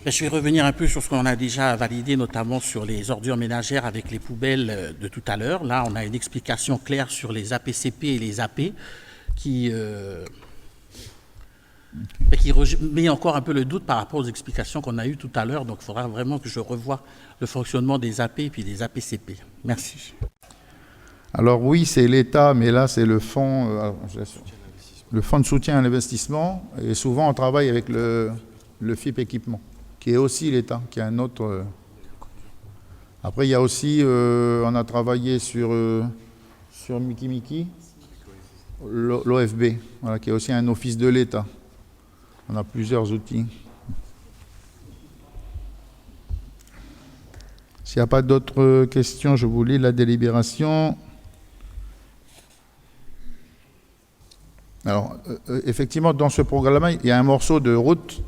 je vais revenir un peu sur ce qu'on a déjà validé, notamment sur les ordures ménagères avec les poubelles de tout à l'heure. Là, on a une explication claire sur les APCP et les AP qui met encore un peu le doute par rapport aux explications qu'on a eues tout à l'heure. Donc, il faudra vraiment que je revoie le fonctionnement des AP et puis des APCP. Merci. Alors oui, c'est l'État, mais là, c'est le fonds de soutien à l'investissement. Et souvent, on travaille avec le FIP équipement, qui est aussi l'État, qui est un autre... Après, il y a aussi, on a travaillé sur Miki, l'OFB, voilà, qui est aussi un office de l'État. On a plusieurs outils. S'il n'y a pas d'autres questions, je vous lis la délibération. Alors, effectivement, dans ce programme-là, il y a un morceau de route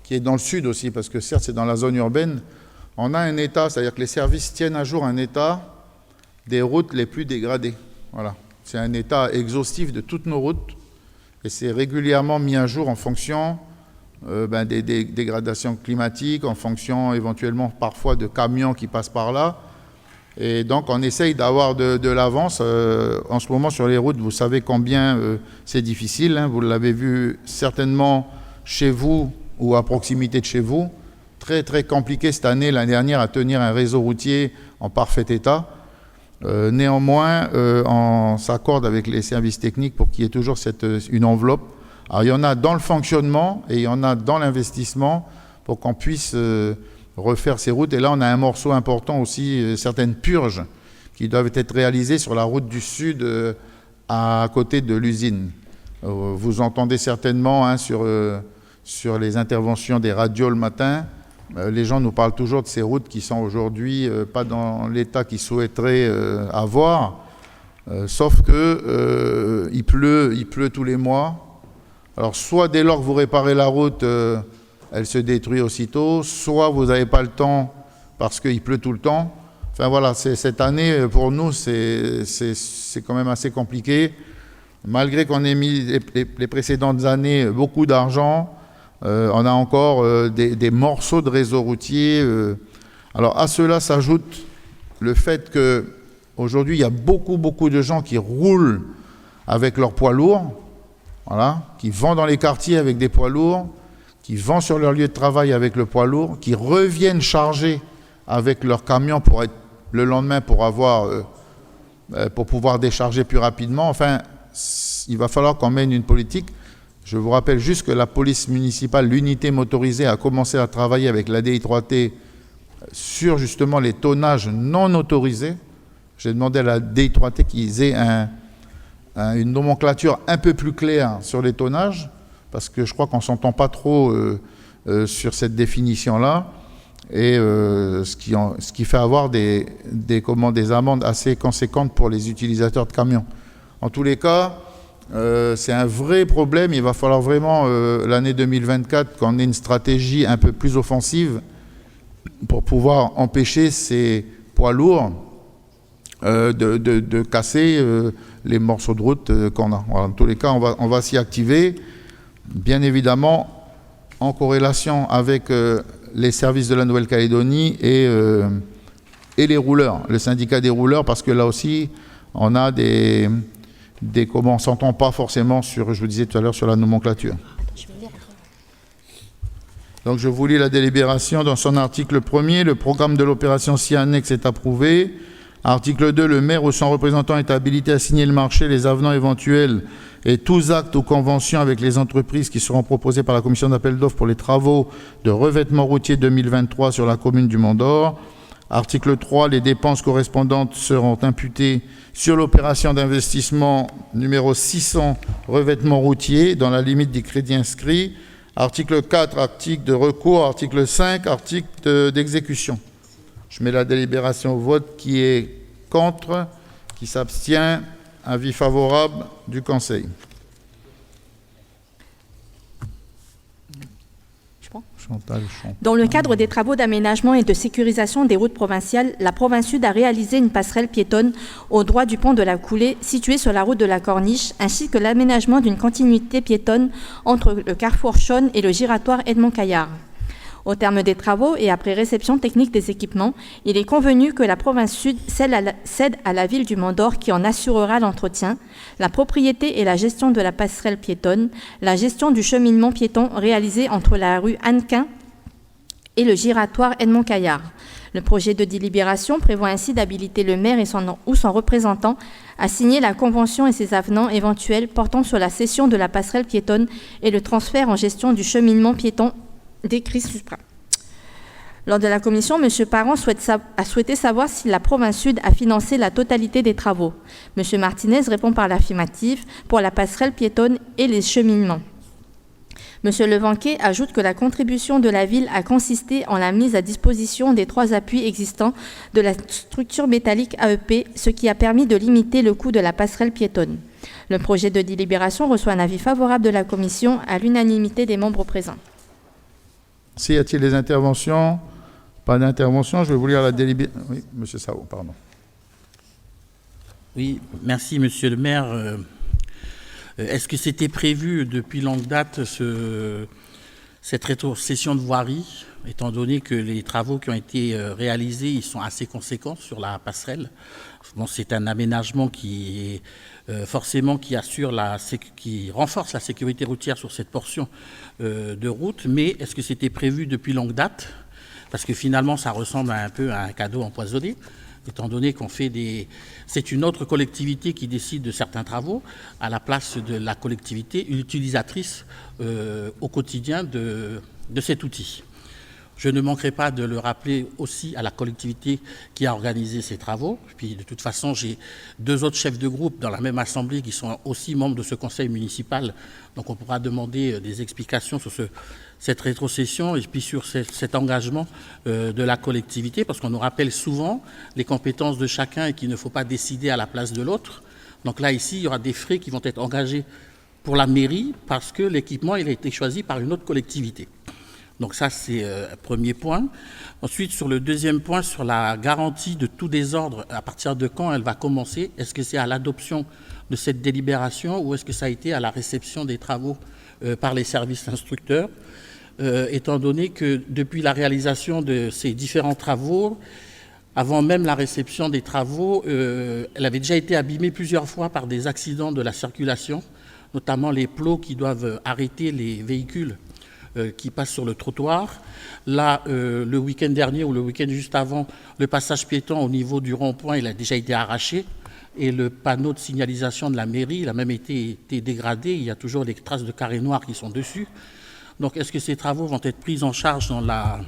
qui est dans le sud aussi, parce que certes, c'est dans la zone urbaine. On a un état, c'est-à-dire que les services tiennent à jour un état des routes les plus dégradées. Voilà. C'est un état exhaustif de toutes nos routes, et c'est régulièrement mis à jour en fonction des dégradations climatiques, en fonction éventuellement parfois de camions qui passent par là. Et donc on essaye d'avoir de l'avance. En ce moment sur les routes, vous savez combien c'est difficile, hein. Vous l'avez vu certainement chez vous ou à proximité de chez vous. Très très compliqué cette année, l'année dernière, à tenir un réseau routier en parfait état. Néanmoins, on s'accorde avec les services techniques pour qu'il y ait toujours une enveloppe. Alors il y en a dans le fonctionnement et il y en a dans l'investissement pour qu'on puisse refaire ces routes. Et là, on a un morceau important aussi, certaines purges qui doivent être réalisées sur la route du Sud à côté de l'usine. Vous entendez certainement hein, sur les interventions des radios le matin, les gens nous parlent toujours de ces routes qui sont aujourd'hui pas dans l'état qu'ils souhaiteraient avoir, sauf que il pleut tous les mois. Alors soit dès lors que vous réparez la route, elle se détruit aussitôt, soit vous n'avez pas le temps parce qu'il pleut tout le temps. Enfin voilà, cette année, pour nous, c'est quand même assez compliqué. Malgré qu'on ait mis les précédentes années beaucoup d'argent, on a encore des morceaux de réseau routier. Alors à cela s'ajoute le fait qu'aujourd'hui, il y a beaucoup de gens qui roulent avec leurs poids lourds, voilà, qui vont dans les quartiers avec des poids lourds, qui vont sur leur lieu de travail avec le poids lourd, qui reviennent charger avec leur camion pour être le lendemain pour pouvoir décharger plus rapidement. Enfin, il va falloir qu'on mène une politique. Je vous rappelle juste que la police municipale, l'unité motorisée, a commencé à travailler avec la DI3T sur justement les tonnages non autorisés. J'ai demandé à la DI3T qu'ils aient une nomenclature un peu plus claire sur les tonnages, parce que je crois qu'on ne s'entend pas trop sur cette définition-là, et ce qui fait avoir des amendes assez conséquentes pour les utilisateurs de camions. En tous les cas, c'est un vrai problème. Il va falloir vraiment, l'année 2024, qu'on ait une stratégie un peu plus offensive pour pouvoir empêcher ces poids lourds de casser les morceaux de route qu'on a. Voilà, en tous les cas, on va s'y activer, bien évidemment, en corrélation avec les services de la Nouvelle-Calédonie et les rouleurs, le syndicat des rouleurs, parce que là aussi, on a comment on ne s'entend pas forcément sur, je vous disais tout à l'heure, sur la nomenclature. Donc je vous lis la délibération dans son article 1er. Le programme de l'opération SIANEX est approuvé. Article 2, le maire ou son représentant est habilité à signer le marché, les avenants éventuels et tous actes ou conventions avec les entreprises qui seront proposés par la commission d'appel d'offres pour les travaux de revêtement routier 2023 sur la commune du Mont-d'Or. Article 3, les dépenses correspondantes seront imputées sur l'opération d'investissement numéro 600, revêtement routier, dans la limite des crédits inscrits. Article 4, article de recours. Article 5, article d'exécution. Je mets la délibération au vote. Qui est contre? Qui s'abstient? Avis favorable du Conseil. Dans le cadre des travaux d'aménagement et de sécurisation des routes provinciales, la Province Sud a réalisé une passerelle piétonne au droit du pont de la Coulée, située sur la route de la Corniche, ainsi que l'aménagement d'une continuité piétonne entre le carrefour Chaune et le giratoire Edmond-Caillard. Au terme des travaux et après réception technique des équipements, il est convenu que la Province Sud cède à la ville du Mont-d'Or qui en assurera l'entretien, la propriété et la gestion de la passerelle piétonne, la gestion du cheminement piéton réalisé entre la rue Hannequin et le giratoire Edmond-Caillard. Le projet de délibération prévoit ainsi d'habiliter le maire ou son représentant à signer la convention et ses avenants éventuels portant sur la cession de la passerelle piétonne et le transfert en gestion du cheminement piéton décrit supra. Lors de la commission, M. Parent a souhaité savoir si la province Sud a financé la totalité des travaux. M. Martinez répond par l'affirmative pour la passerelle piétonne et les cheminements. M. Levanquet ajoute que la contribution de la ville a consisté en la mise à disposition des 3 appuis existants de la structure métallique AEP, ce qui a permis de limiter le coût de la passerelle piétonne. Le projet de délibération reçoit un avis favorable de la commission à l'unanimité des membres présents. Y a-t-il des interventions? Pas d'intervention, je vais vous lire la délibération. Oui, M. Sao, pardon. Oui, merci Monsieur le maire. Est-ce que c'était prévu depuis longue date cette rétrocession de voirie, étant donné que les travaux qui ont été réalisés, ils sont assez conséquents sur la passerelle? Bon, c'est un aménagement qui est forcément qui renforce la sécurité routière sur cette portion de route, mais est-ce que c'était prévu depuis longue date? Parce que finalement, ça ressemble un peu à un cadeau empoisonné, étant donné qu'on fait c'est une autre collectivité qui décide de certains travaux à la place de la collectivité utilisatrice au quotidien de cet outil. Je ne manquerai pas de le rappeler aussi à la collectivité qui a organisé ces travaux. Puis de toute façon, j'ai 2 autres chefs de groupe dans la même assemblée qui sont aussi membres de ce conseil municipal. Donc on pourra demander des explications sur cette rétrocession et puis sur cet engagement de la collectivité, parce qu'on nous rappelle souvent les compétences de chacun et qu'il ne faut pas décider à la place de l'autre. Donc là, ici, il y aura des frais qui vont être engagés pour la mairie parce que l'équipement il a été choisi par une autre collectivité. Donc ça, c'est un premier point. Ensuite, sur le deuxième point, sur la garantie de tout désordre, à partir de quand elle va commencer? Est-ce que c'est à l'adoption de cette délibération ou est-ce que ça a été à la réception des travaux par les services instructeurs? Étant donné que depuis la réalisation de ces différents travaux, avant même la réception des travaux, elle avait déjà été abîmée plusieurs fois par des accidents de la circulation, notamment les plots qui doivent arrêter les véhicules qui passent sur le trottoir. Là, le week-end dernier ou le week-end juste avant, le passage piéton au niveau du rond-point, il a déjà été arraché. Et le panneau de signalisation de la mairie, il a même été dégradé. Il y a toujours des traces de carrés noirs qui sont dessus. Donc, est-ce que ces travaux vont être pris en charge dans la...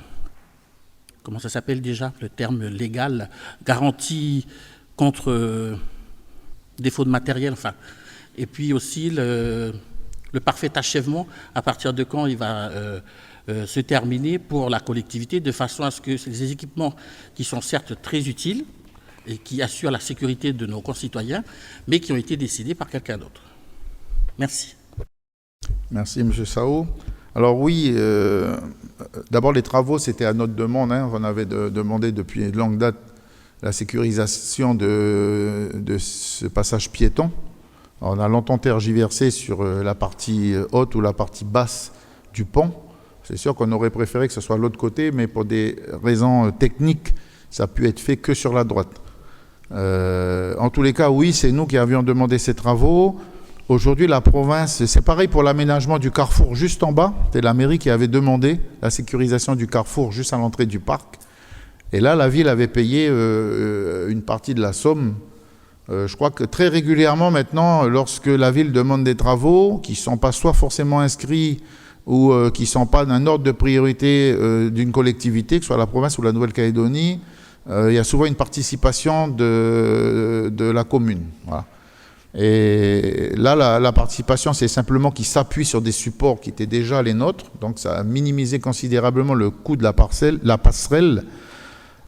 Comment ça s'appelle déjà, le terme légal? Garantie contre défaut de matériel, enfin. Et puis aussi le parfait achèvement, à partir de quand il va se terminer pour la collectivité, de façon à ce que ces équipements qui sont certes très utiles et qui assurent la sécurité de nos concitoyens, mais qui ont été décidés par quelqu'un d'autre. Merci. Merci, M. Sao. Alors oui, d'abord les travaux, c'était à notre demande. On avait demandé depuis de longue date la sécurisation de ce passage piéton. On a longtemps tergiversé sur la partie haute ou la partie basse du pont. C'est sûr qu'on aurait préféré que ce soit l'autre côté, mais pour des raisons techniques, ça a pu être fait que sur la droite. En tous les cas, oui, c'est nous qui avions demandé ces travaux. Aujourd'hui, la province, c'est pareil pour l'aménagement du carrefour juste en bas. C'est la mairie qui avait demandé la sécurisation du carrefour juste à l'entrée du parc. Et là, la ville avait payé une partie de la somme. Je crois que très régulièrement maintenant, lorsque la ville demande des travaux qui ne sont pas soit forcément inscrits ou qui ne sont pas d'un ordre de priorité d'une collectivité, que ce soit la province ou la Nouvelle-Calédonie, il y a souvent une participation de la commune. Voilà. Et là, la participation, c'est simplement qu'ils s'appuient sur des supports qui étaient déjà les nôtres, donc ça a minimisé considérablement le coût de la passerelle.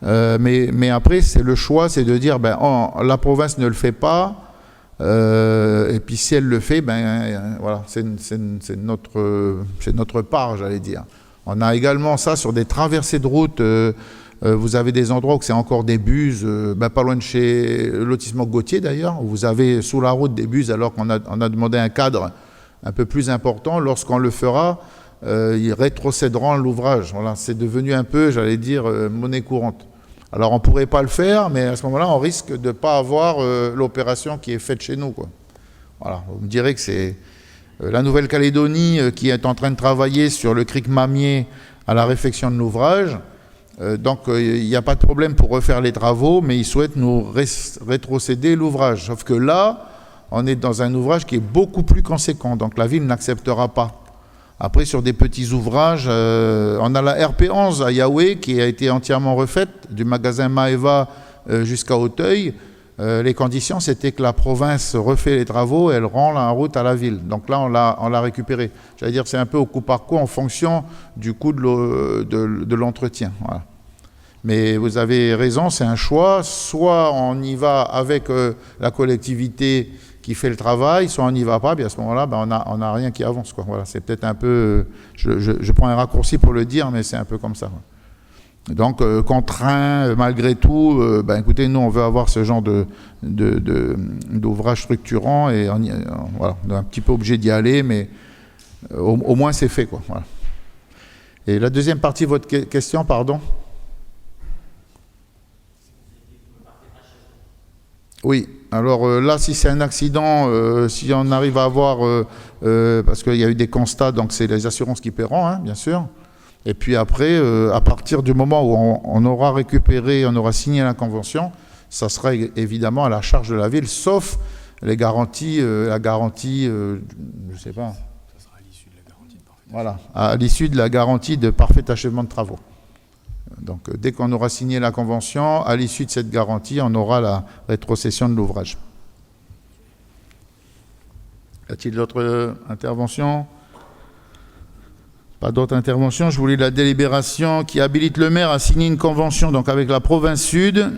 Mais après, c'est le choix, c'est de dire, la province ne le fait pas, et puis si elle le fait, voilà, c'est notre part, j'allais dire. On a également ça sur des traversées de route. Vous avez des endroits où c'est encore des buses, pas loin de chez le lotissement Gauthier d'ailleurs, où vous avez sous la route des buses alors qu'on a demandé un cadre un peu plus important. Lorsqu'on le fera, ils rétrocéderont l'ouvrage. Voilà, c'est devenu un peu, j'allais dire, monnaie courante. Alors on ne pourrait pas le faire, mais à ce moment-là, on risque de ne pas avoir l'opération qui est faite chez nous, quoi. Voilà, vous me direz que c'est la Nouvelle-Calédonie qui est en train de travailler sur le cric Mamier à la réfection de l'ouvrage. Donc il n'y a pas de problème pour refaire les travaux, mais ils souhaitent nous rétrocéder l'ouvrage. Sauf que là, on est dans un ouvrage qui est beaucoup plus conséquent, donc la ville n'acceptera pas. Après, sur des petits ouvrages, on a la RP11 à Yahweh qui a été entièrement refaite, du magasin Maeva jusqu'à Auteuil. Les conditions, c'était que la province refait les travaux et elle rend la route à la ville. Donc là, on l'a récupéré. J'allais dire, c'est un peu au coup par coup en fonction du coût de l'entretien. Voilà. Mais vous avez raison, c'est un choix. Soit on y va avec la collectivité qui fait le travail, soit on n'y va pas, puis à ce moment-là, ben, on n'a rien qui avance, quoi. Voilà, c'est peut-être un peu... je prends un raccourci pour le dire, mais c'est un peu comme ça. Donc, contraint, malgré tout, ben, écoutez, nous, on veut avoir ce genre d'ouvrage structurant, et voilà, on est un petit peu obligé d'y aller, mais au moins c'est fait, quoi. Voilà. Et la deuxième partie de votre question, pardon? Oui, alors là, si c'est un accident, si on arrive à avoir, parce qu'il y a eu des constats, donc c'est les assurances qui paieront, hein, bien sûr. Et puis après, à partir du moment où on aura récupéré, on aura signé la convention, ça sera évidemment à la charge de la ville, sauf les garanties, la garantie, je ne sais pas. Ça sera à l'issue de la garantie de parfait. Voilà, à l'issue de la garantie de parfait achèvement de travaux. Donc, dès qu'on aura signé la convention, à l'issue de cette garantie, on aura la rétrocession de l'ouvrage. Y a-t-il d'autres interventions? Pas d'autres interventions. Je vous lis la délibération qui habilite le maire à signer une convention donc avec la province sud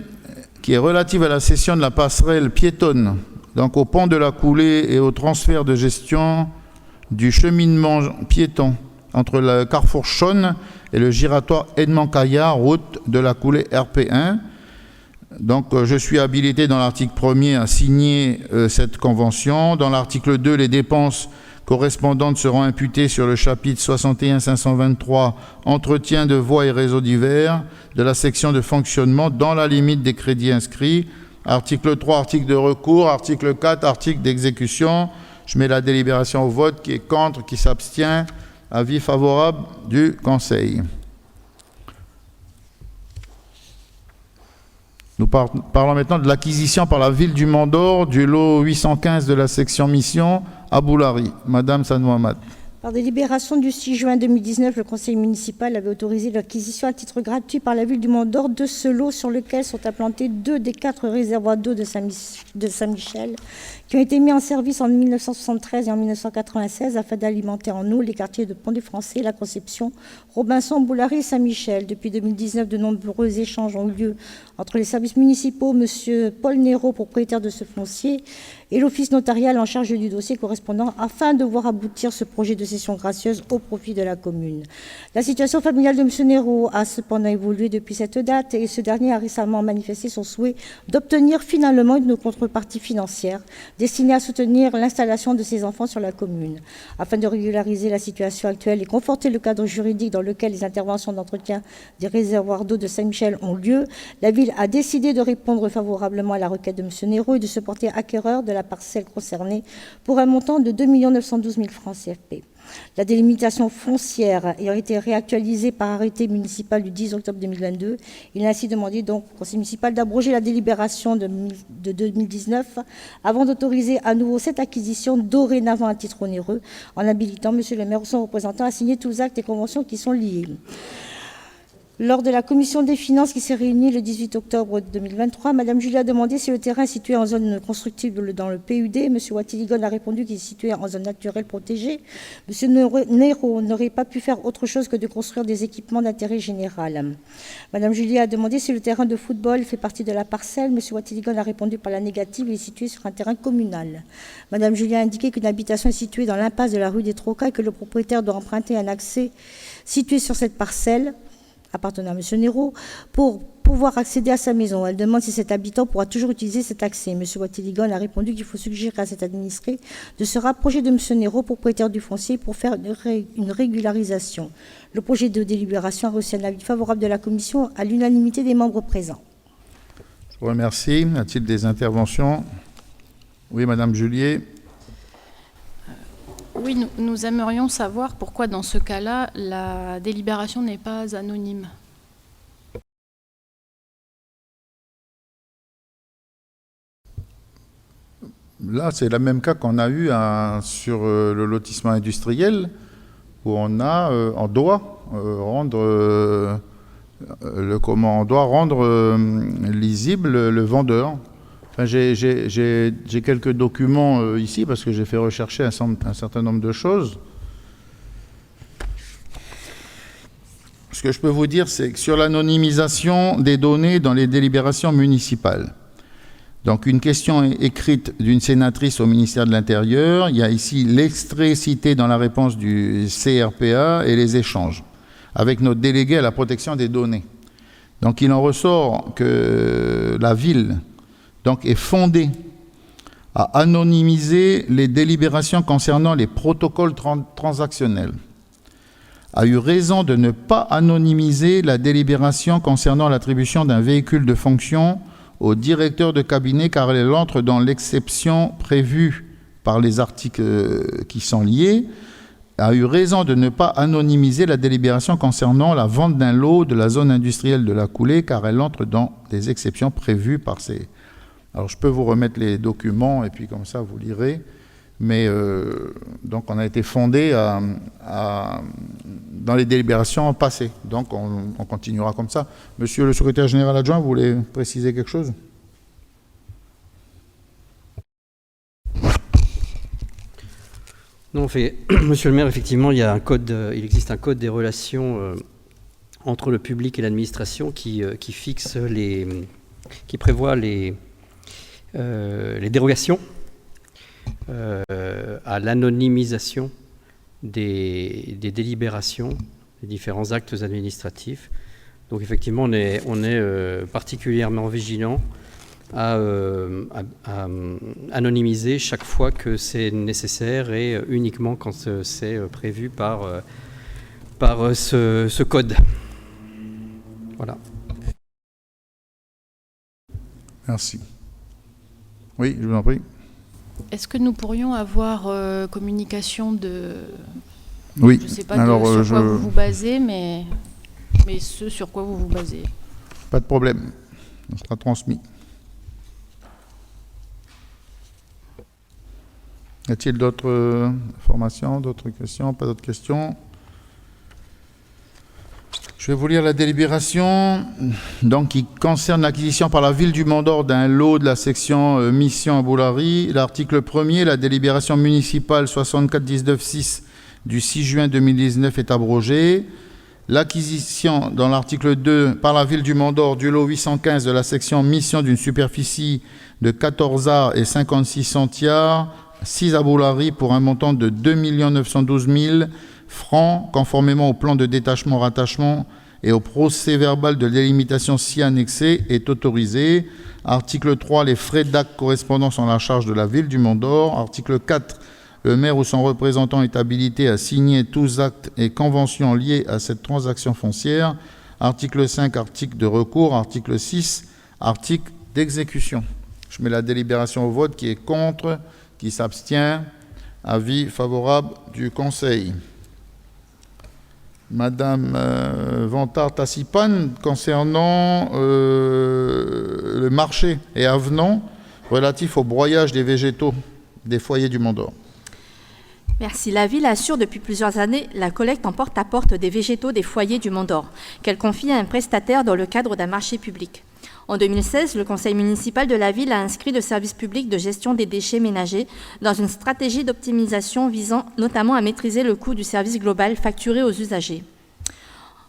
qui est relative à la cession de la passerelle piétonne, donc au pont de la Coulée et au transfert de gestion du cheminement piéton entre le carrefour Chaune et le giratoire Edmond-Caillard, route de la Coulée RP1. Donc, je suis habilité dans l'article 1er à signer cette convention. Dans l'article 2, les dépenses correspondantes seront imputées sur le chapitre 61 523 entretien de voies et réseaux divers de la section de fonctionnement dans la limite des crédits inscrits. Article 3, article de recours. Article 4, article d'exécution. Je mets la délibération au vote. Qui est contre, qui s'abstient. Avis favorable du Conseil. Nous parlons maintenant de l'acquisition par la ville du Mont-d'Or du lot 815 de la section mission à Boulari. Madame Sanouamat. Par délibération du 6 juin 2019, le conseil municipal avait autorisé l'acquisition à titre gratuit par la ville du Mont-d'Or de ce lot sur lequel sont implantés 2 des 4 réservoirs d'eau de Saint-Michel qui ont été mis en service en 1973 et en 1996 afin d'alimenter en eau les quartiers de Pont-des-Français, La Conception, Robinson, Boulari et Saint-Michel. Depuis 2019, de nombreux échanges ont eu lieu entre les services municipaux, M. Paul Néraud, propriétaire de ce foncier, et l'office notarial en charge du dossier correspondant afin de voir aboutir ce projet de cession gracieuse au profit de la commune. La situation familiale de M. Néraud a cependant évolué depuis cette date et ce dernier a récemment manifesté son souhait d'obtenir finalement une contrepartie financière destinée à soutenir l'installation de ses enfants sur la commune. Afin de régulariser la situation actuelle et conforter le cadre juridique dans lequel les interventions d'entretien des réservoirs d'eau de Saint-Michel ont lieu, la ville a décidé de répondre favorablement à la requête de M. Néraud et de se porter acquéreur de la parcelle concernée pour un montant de 2 912 000 francs CFP. La délimitation foncière ayant été réactualisée par arrêté municipal du 10 octobre 2022, il a ainsi demandé donc au conseil municipal d'abroger la délibération de 2019 avant d'autoriser à nouveau cette acquisition dorénavant à titre onéreux en habilitant M. le maire ou son représentant à signer tous actes et conventions qui sont liés. Lors de la commission des finances qui s'est réunie le 18 octobre 2023, Mme Julie a demandé si le terrain est situé en zone constructible dans le PUD. M. Watiligon a répondu qu'il est situé en zone naturelle protégée. M. Néraud n'aurait pas pu faire autre chose que de construire des équipements d'intérêt général. Mme Julie a demandé si le terrain de football fait partie de la parcelle. M. Watiligon a répondu par la négative, il est situé sur un terrain communal. Mme Julie a indiqué qu'une habitation est située dans l'impasse de la rue des Trocas et que le propriétaire doit emprunter un accès situé sur cette parcelle appartenant à M. Néraud, pour pouvoir accéder à sa maison. Elle demande si cet habitant pourra toujours utiliser cet accès. M. Watiligon a répondu qu'il faut suggérer à cet administré de se rapprocher de M. Néraud, propriétaire du foncier, pour faire une régularisation. Le projet de délibération a reçu un avis favorable de la commission à l'unanimité des membres présents. Je vous remercie. Y a-t-il des interventions? Oui, Madame Julier. Oui, nous aimerions savoir pourquoi dans ce cas-là, la délibération n'est pas anonyme. Là, c'est le même cas qu'on a eu sur le lotissement industriel, où on doit rendre lisible le vendeur. Enfin, j'ai quelques documents ici parce que j'ai fait rechercher un certain nombre de choses. Ce que je peux vous dire, c'est que sur l'anonymisation des données dans les délibérations municipales, donc une question écrite d'une sénatrice au ministère de l'Intérieur, il y a ici l'extrait cité dans la réponse du CRPA et les échanges avec notre délégué à la protection des données. Donc il en ressort que la ville est fondée à anonymiser les délibérations concernant les protocoles transactionnels, a eu raison de ne pas anonymiser la délibération concernant l'attribution d'un véhicule de fonction au directeur de cabinet car elle entre dans l'exception prévue par les articles qui sont liés, a eu raison de ne pas anonymiser la délibération concernant la vente d'un lot de la zone industrielle de la Coulée car elle entre dans des exceptions prévues par ces... Alors je peux vous remettre les documents et puis comme ça vous lirez. Mais donc on a été fondé dans les délibérations passées. Donc on continuera comme ça. Monsieur le secrétaire général adjoint, vous voulez préciser quelque chose? Non, monsieur le maire, effectivement, il existe un code des relations entre le public et l'administration qui prévoit les dérogations à l'anonymisation des délibérations, des différents actes administratifs. Donc effectivement, on est particulièrement vigilant à anonymiser chaque fois que c'est nécessaire et uniquement quand c'est prévu par ce code. Voilà. Merci. Oui, je vous en prie. Est-ce que nous pourrions avoir communication de... Oui. Je ne sais pas sur quoi vous vous basez, mais ce sur quoi vous vous basez. Pas de problème. Ça sera transmis. Y a-t-il d'autres informations, d'autres questions? Pas d'autres questions? Je vais vous lire la délibération qui concerne l'acquisition par la ville du Mont-d'Or d'un lot de la section mission à Boulary. L'article 1er, la délibération municipale 64-19-6 du 6 juin 2019 est abrogée. L'acquisition dans l'article 2 par la ville du Mont-d'Or du lot 815 de la section mission d'une superficie de 14 arts et 56 centiares, 6 à Boulary pour un montant de 2 912 000 francs, conformément au plan de détachement-rattachement et au procès-verbal de délimitation ci annexé, est autorisé. Article 3, les frais d'acte correspondants sont à la charge de la ville du Mont-d'Or. Article 4, le maire ou son représentant est habilité à signer tous actes et conventions liés à cette transaction foncière. Article 5, article de recours. Article 6, article d'exécution. Je mets la délibération au vote. Qui est contre? Qui s'abstient? Avis favorable du Conseil. Madame Vantard-Tassipan, concernant le marché et avenant relatif au broyage des végétaux des foyers du Mont-d'Or. Merci. La ville assure depuis plusieurs années la collecte en porte-à-porte des végétaux des foyers du Mont-d'Or, qu'elle confie à un prestataire dans le cadre d'un marché public. En 2016, le conseil municipal de la ville a inscrit le service public de gestion des déchets ménagers dans une stratégie d'optimisation visant notamment à maîtriser le coût du service global facturé aux usagers.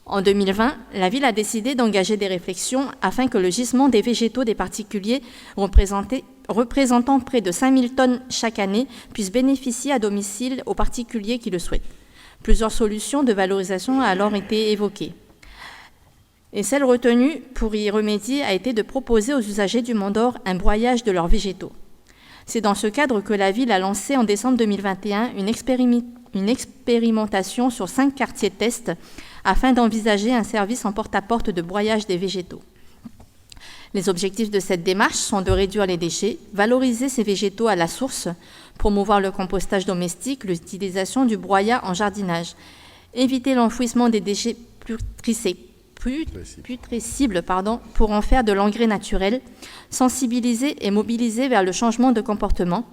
En 2020, la ville a décidé d'engager des réflexions afin que le gisement des végétaux des particuliers représentant près de 5000 tonnes chaque année puisse bénéficier à domicile aux particuliers qui le souhaitent. Plusieurs solutions de valorisation ont alors été évoquées. Et celle retenue pour y remédier a été de proposer aux usagers du Mont-d'Or un broyage de leurs végétaux. C'est dans ce cadre que la ville a lancé en décembre 2021 une expérimentation sur 5 quartiers tests afin d'envisager un service en porte-à-porte de broyage des végétaux. Les objectifs de cette démarche sont de réduire les déchets, valoriser ces végétaux à la source, promouvoir le compostage domestique, l'utilisation du broyat en jardinage, éviter l'enfouissement des déchets putrescibles pour en faire de l'engrais naturel, sensibiliser et mobiliser vers le changement de comportement,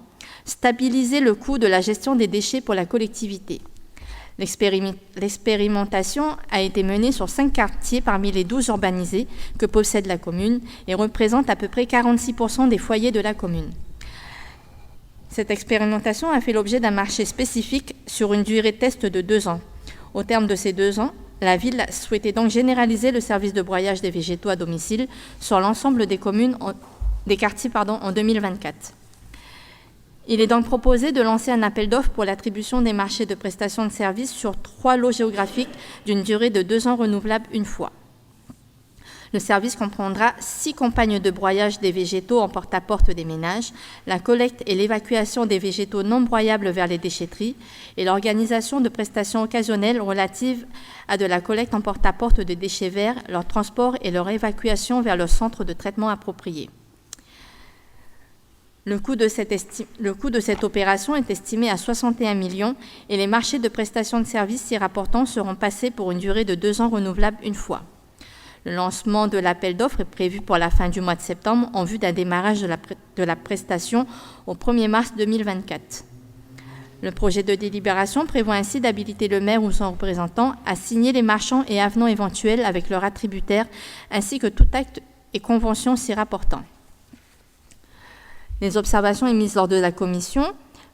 stabiliser le coût de la gestion des déchets pour la collectivité. L'expérimentation a été menée sur 5 quartiers parmi les 12 urbanisés que possède la commune et représente à peu près 46% des foyers de la commune. Cette expérimentation a fait l'objet d'un marché spécifique sur une durée test de 2 ans. Au terme de ces 2 ans, la ville souhaitait donc généraliser le service de broyage des végétaux à domicile sur l'ensemble des quartiers en 2024. Il est donc proposé de lancer un appel d'offres pour l'attribution des marchés de prestations de services sur 3 lots géographiques d'une durée de 2 ans renouvelable une fois. Le service comprendra 6 campagnes de broyage des végétaux en porte-à-porte des ménages, la collecte et l'évacuation des végétaux non broyables vers les déchetteries et l'organisation de prestations occasionnelles relatives à de la collecte en porte-à-porte de déchets verts, leur transport et leur évacuation vers le centre de traitement approprié. Le coût de cette opération est estimé à 61 millions et les marchés de prestations de services s'y rapportant seront passés pour une durée de 2 ans renouvelable une fois. Le lancement de l'appel d'offres est prévu pour la fin du mois de septembre en vue d'un démarrage de la prestation au 1er mars 2024. Le projet de délibération prévoit ainsi d'habiliter le maire ou son représentant à signer les marchands et avenants éventuels avec leur attributaire ainsi que tout acte et convention s'y rapportant. Les observations émises lors de la commission,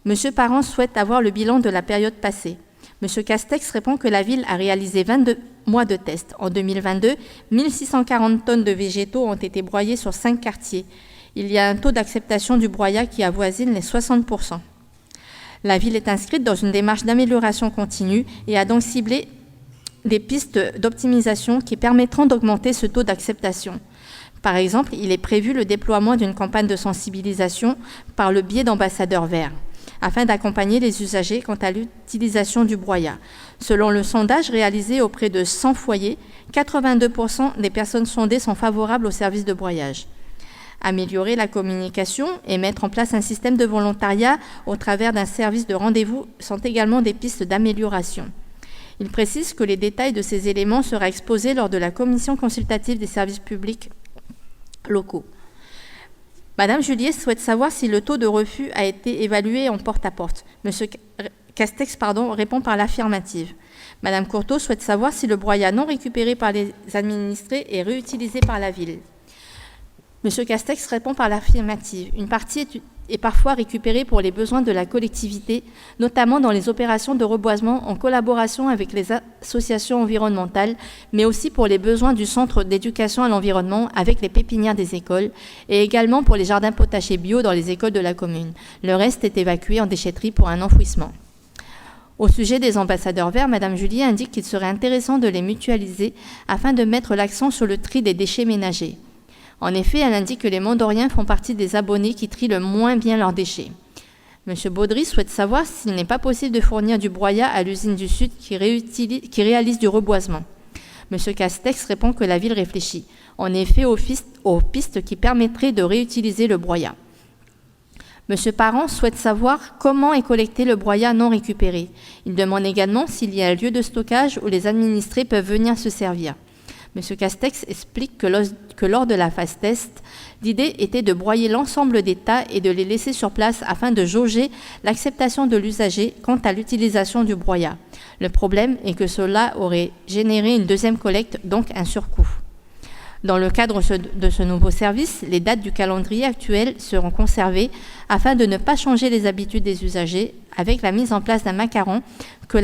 M. Parent souhaite avoir le bilan de la période passée. M. Castex répond que la ville a réalisé 22 mois de tests. En 2022, 1640 tonnes de végétaux ont été broyés sur 5 quartiers. Il y a un taux d'acceptation du broyat qui avoisine les 60%. La ville est inscrite dans une démarche d'amélioration continue et a donc ciblé des pistes d'optimisation qui permettront d'augmenter ce taux d'acceptation. Par exemple, il est prévu le déploiement d'une campagne de sensibilisation par le biais d'ambassadeurs verts, afin d'accompagner les usagers quant à l'utilisation du broyat. Selon le sondage réalisé auprès de 100 foyers, 82% des personnes sondées sont favorables au service de broyage. Améliorer la communication et mettre en place un système de volontariat au travers d'un service de rendez-vous sont également des pistes d'amélioration. Il précise que les détails de ces éléments seront exposés lors de la commission consultative des services publics locaux. Madame Julier souhaite savoir si le taux de refus a été évalué en porte-à-porte. Monsieur Castex répond par l'affirmative. Madame Courteau souhaite savoir si le broyat non récupéré par les administrés est réutilisé par la ville. Monsieur Castex répond par l'affirmative. Une partie est parfois récupérée pour les besoins de la collectivité, notamment dans les opérations de reboisement en collaboration avec les associations environnementales, mais aussi pour les besoins du centre d'éducation à l'environnement avec les pépinières des écoles et également pour les jardins potagers bio dans les écoles de la commune. Le reste est évacué en déchetterie pour un enfouissement. Au sujet des ambassadeurs verts, Madame Julier indique qu'il serait intéressant de les mutualiser afin de mettre l'accent sur le tri des déchets ménagers. En effet, elle indique que les Mondoriens font partie des abonnés qui trient le moins bien leurs déchets. M. Baudry souhaite savoir s'il n'est pas possible de fournir du broyat à l'usine du Sud qui réalise du reboisement. M. Castex répond que la ville réfléchit, en effet, aux pistes qui permettraient de réutiliser le broyat. M. Parent souhaite savoir comment est collecté le broyat non récupéré. Il demande également s'il y a un lieu de stockage où les administrés peuvent venir se servir. M. Castex explique que lors de la phase test, l'idée était de broyer l'ensemble des tas et de les laisser sur place afin de jauger l'acceptation de l'usager quant à l'utilisation du broyat. Le problème est que cela aurait généré une deuxième collecte, donc un surcoût. Dans le cadre de ce nouveau service, les dates du calendrier actuel seront conservées afin de ne pas changer les habitudes des usagers avec la mise en place d'un macaron que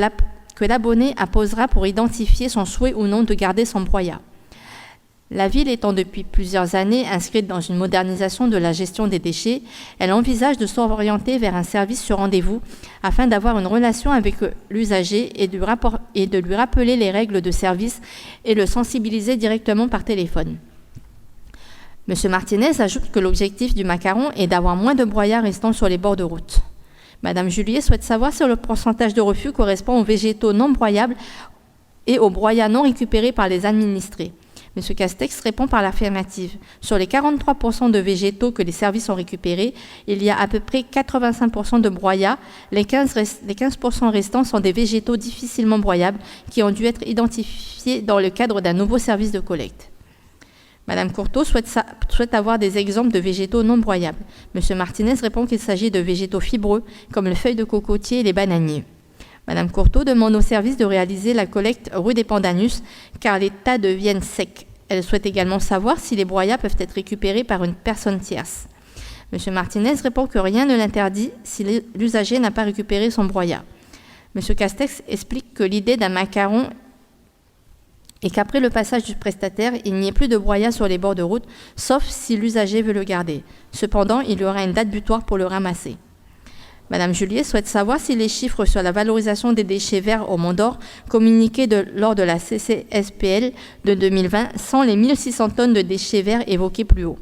l'abonné apposera pour identifier son souhait ou non de garder son broyat. La ville étant depuis plusieurs années inscrite dans une modernisation de la gestion des déchets, elle envisage de s'orienter vers un service sur rendez-vous afin d'avoir une relation avec l'usager et de lui rappeler les règles de service et le sensibiliser directement par téléphone. M. Martinez ajoute que l'objectif du macaron est d'avoir moins de broyats restant sur les bords de route. Madame Julier souhaite savoir si le pourcentage de refus correspond aux végétaux non broyables et aux broyats non récupérés par les administrés. M. Castex répond par l'affirmative. Sur les 43% de végétaux que les services ont récupérés, il y a à peu près 85% de broyats. Les 15% restants sont des végétaux difficilement broyables qui ont dû être identifiés dans le cadre d'un nouveau service de collecte. Madame Courteau souhaite avoir des exemples de végétaux non broyables. M. Martinez répond qu'il s'agit de végétaux fibreux, comme les feuilles de cocotier et les bananiers. Madame Courteau demande au service de réaliser la collecte rue des Pandanus car les tas deviennent secs. Elle souhaite également savoir si les broyats peuvent être récupérés par une personne tierce. Monsieur Martinez répond que rien ne l'interdit si l'usager n'a pas récupéré son broyat. Monsieur Castex explique que l'idée d'un macaron est qu'après le passage du prestataire, il n'y ait plus de broyat sur les bords de route, sauf si l'usager veut le garder. Cependant, il y aura une date butoir pour le ramasser. Madame Julier souhaite savoir si les chiffres sur la valorisation des déchets verts au Mont d'Or communiqués lors de la CCSPL de 2020 sont les 1600 tonnes de déchets verts évoqués plus haut.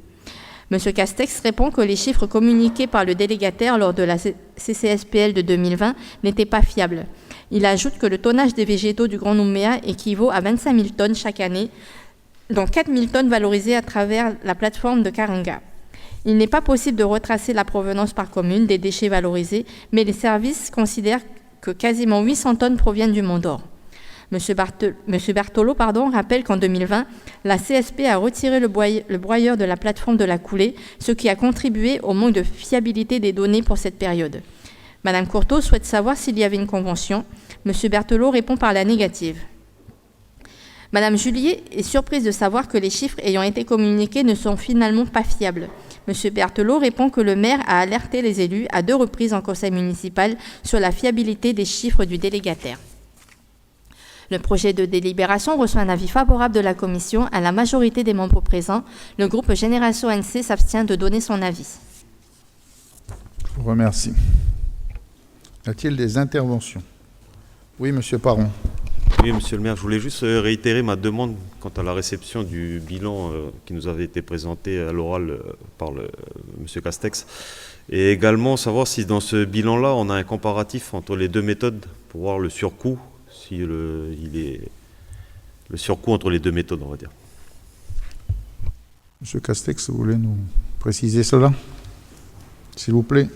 Monsieur Castex répond que les chiffres communiqués par le délégataire lors de la CCSPL de 2020 n'étaient pas fiables. Il ajoute que le tonnage des végétaux du Grand Nouméa équivaut à 25 000 tonnes chaque année, dont 4 000 tonnes valorisées à travers la plateforme de Karenga. Il n'est pas possible de retracer la provenance par commune des déchets valorisés, mais les services considèrent que quasiment 800 tonnes proviennent du Mont d'Or. Monsieur Berthelot rappelle qu'en 2020, la CSP a retiré le broyeur de la plateforme de la coulée, ce qui a contribué au manque de fiabilité des données pour cette période. Madame Courteau souhaite savoir s'il y avait une convention. Monsieur Berthelot répond par la négative. Madame Julier est surprise de savoir que les chiffres ayant été communiqués ne sont finalement pas fiables. Monsieur Berthelot répond que le maire a alerté les élus à 2 reprises en conseil municipal sur la fiabilité des chiffres du délégataire. Le projet de délibération reçoit un avis favorable de la commission à la majorité des membres présents. Le groupe Génération NC s'abstient de donner son avis. Je vous remercie. Y a-t-il des interventions? Oui, monsieur Parron. Oui, monsieur le maire, je voulais juste réitérer ma demande quant à la réception du bilan qui nous avait été présenté à l'oral par monsieur Castex. Et également savoir si dans ce bilan-là, on a un comparatif entre les 2 méthodes pour voir le surcoût, si le surcoût entre les 2 méthodes, on va dire. Monsieur Castex, vous voulez nous préciser cela, s'il vous plaît?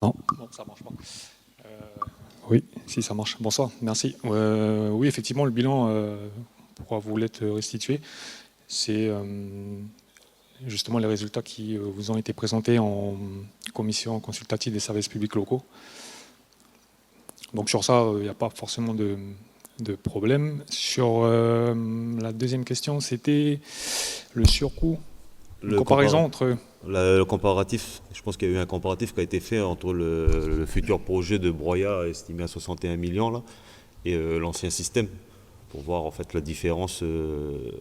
Non, ça ne marche pas. Oui, si ça marche. Bonsoir, merci. Oui, effectivement, le bilan pourra vous l'être restitué. C'est justement les résultats qui vous ont été présentés en commission consultative des services publics locaux. Donc sur ça, il n'y a pas forcément de problème. Sur la deuxième question, c'était le surcoût. Le comparaison entre... Le comparatif, je pense qu'il y a eu un comparatif qui a été fait entre le futur projet de broyat estimé à 61 millions là, et l'ancien système, pour voir en fait la différence de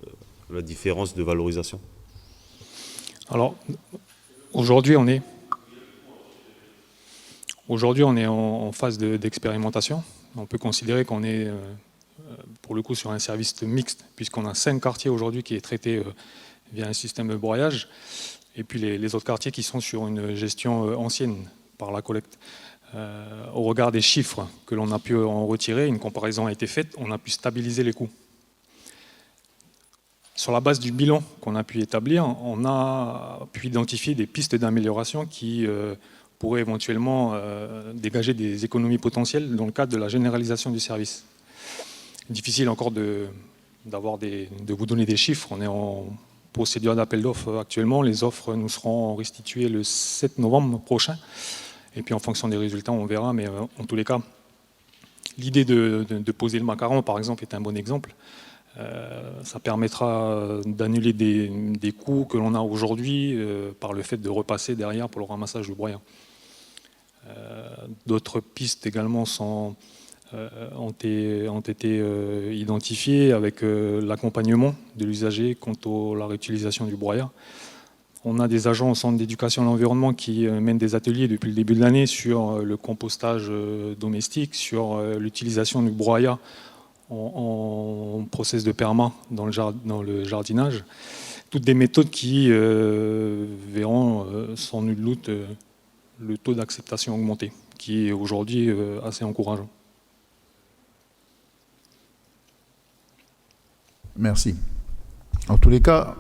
valorisation. Alors, aujourd'hui on est en phase d'expérimentation. On peut considérer qu'on est pour le coup sur un service mixte, puisqu'on a 5 quartiers aujourd'hui qui est traité via un système de broyage, et puis les autres quartiers qui sont sur une gestion ancienne par la collecte. Au regard des chiffres que l'on a pu en retirer, une comparaison a été faite, on a pu stabiliser les coûts. Sur la base du bilan qu'on a pu établir, on a pu identifier des pistes d'amélioration qui pourraient éventuellement dégager des économies potentielles dans le cadre de la généralisation du service. Difficile encore de vous donner des chiffres, on est en procédure d'appel d'offres actuellement. Les offres nous seront restituées le 7 novembre prochain. Et puis en fonction des résultats, on verra. Mais en tous les cas, l'idée de poser le macaron, par exemple, est un bon exemple. Ça permettra d'annuler des coûts que l'on a aujourd'hui par le fait de repasser derrière pour le ramassage du broyat. D'autres pistes également ont été identifiés avec l'accompagnement de l'usager quant à la réutilisation du broyat. On a des agents au centre d'éducation à l'environnement qui mènent des ateliers depuis le début de l'année sur le compostage domestique, sur l'utilisation du broyat en process de perma dans le jardinage. Toutes des méthodes qui verront sans nul doute le taux d'acceptation augmenter, qui est aujourd'hui assez encourageant. Merci. En tous les cas,